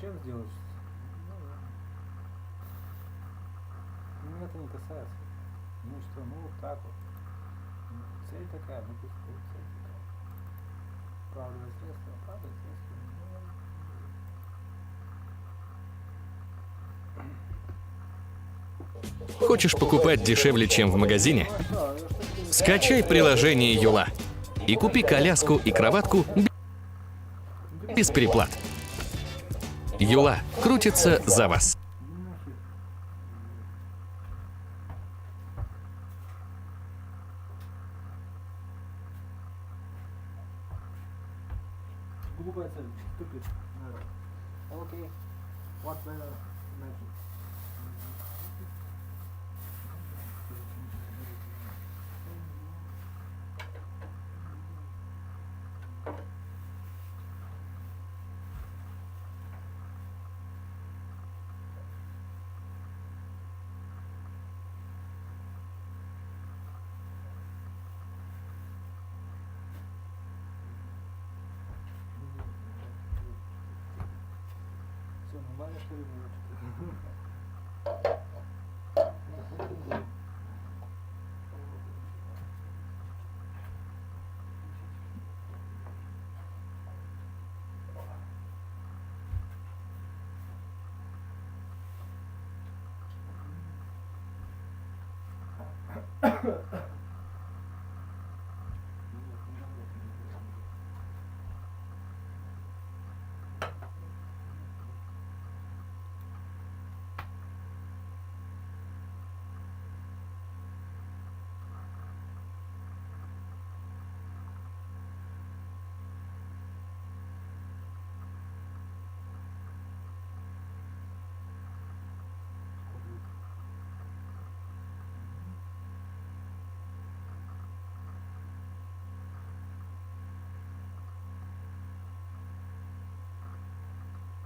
чек сделать. Меня это не касается. Ну что, ну вот так вот. Цель такая, ну пусть будет цель такая. Оправдывать средства, оправдывать средства. Хочешь покупать дешевле, чем в магазине? Скачай приложение Юла и купи коляску и кроватку без переплат. Юла крутится за вас. Глупая цель, тупик. Окей. Вот начал. Все, нормально, что ли, было?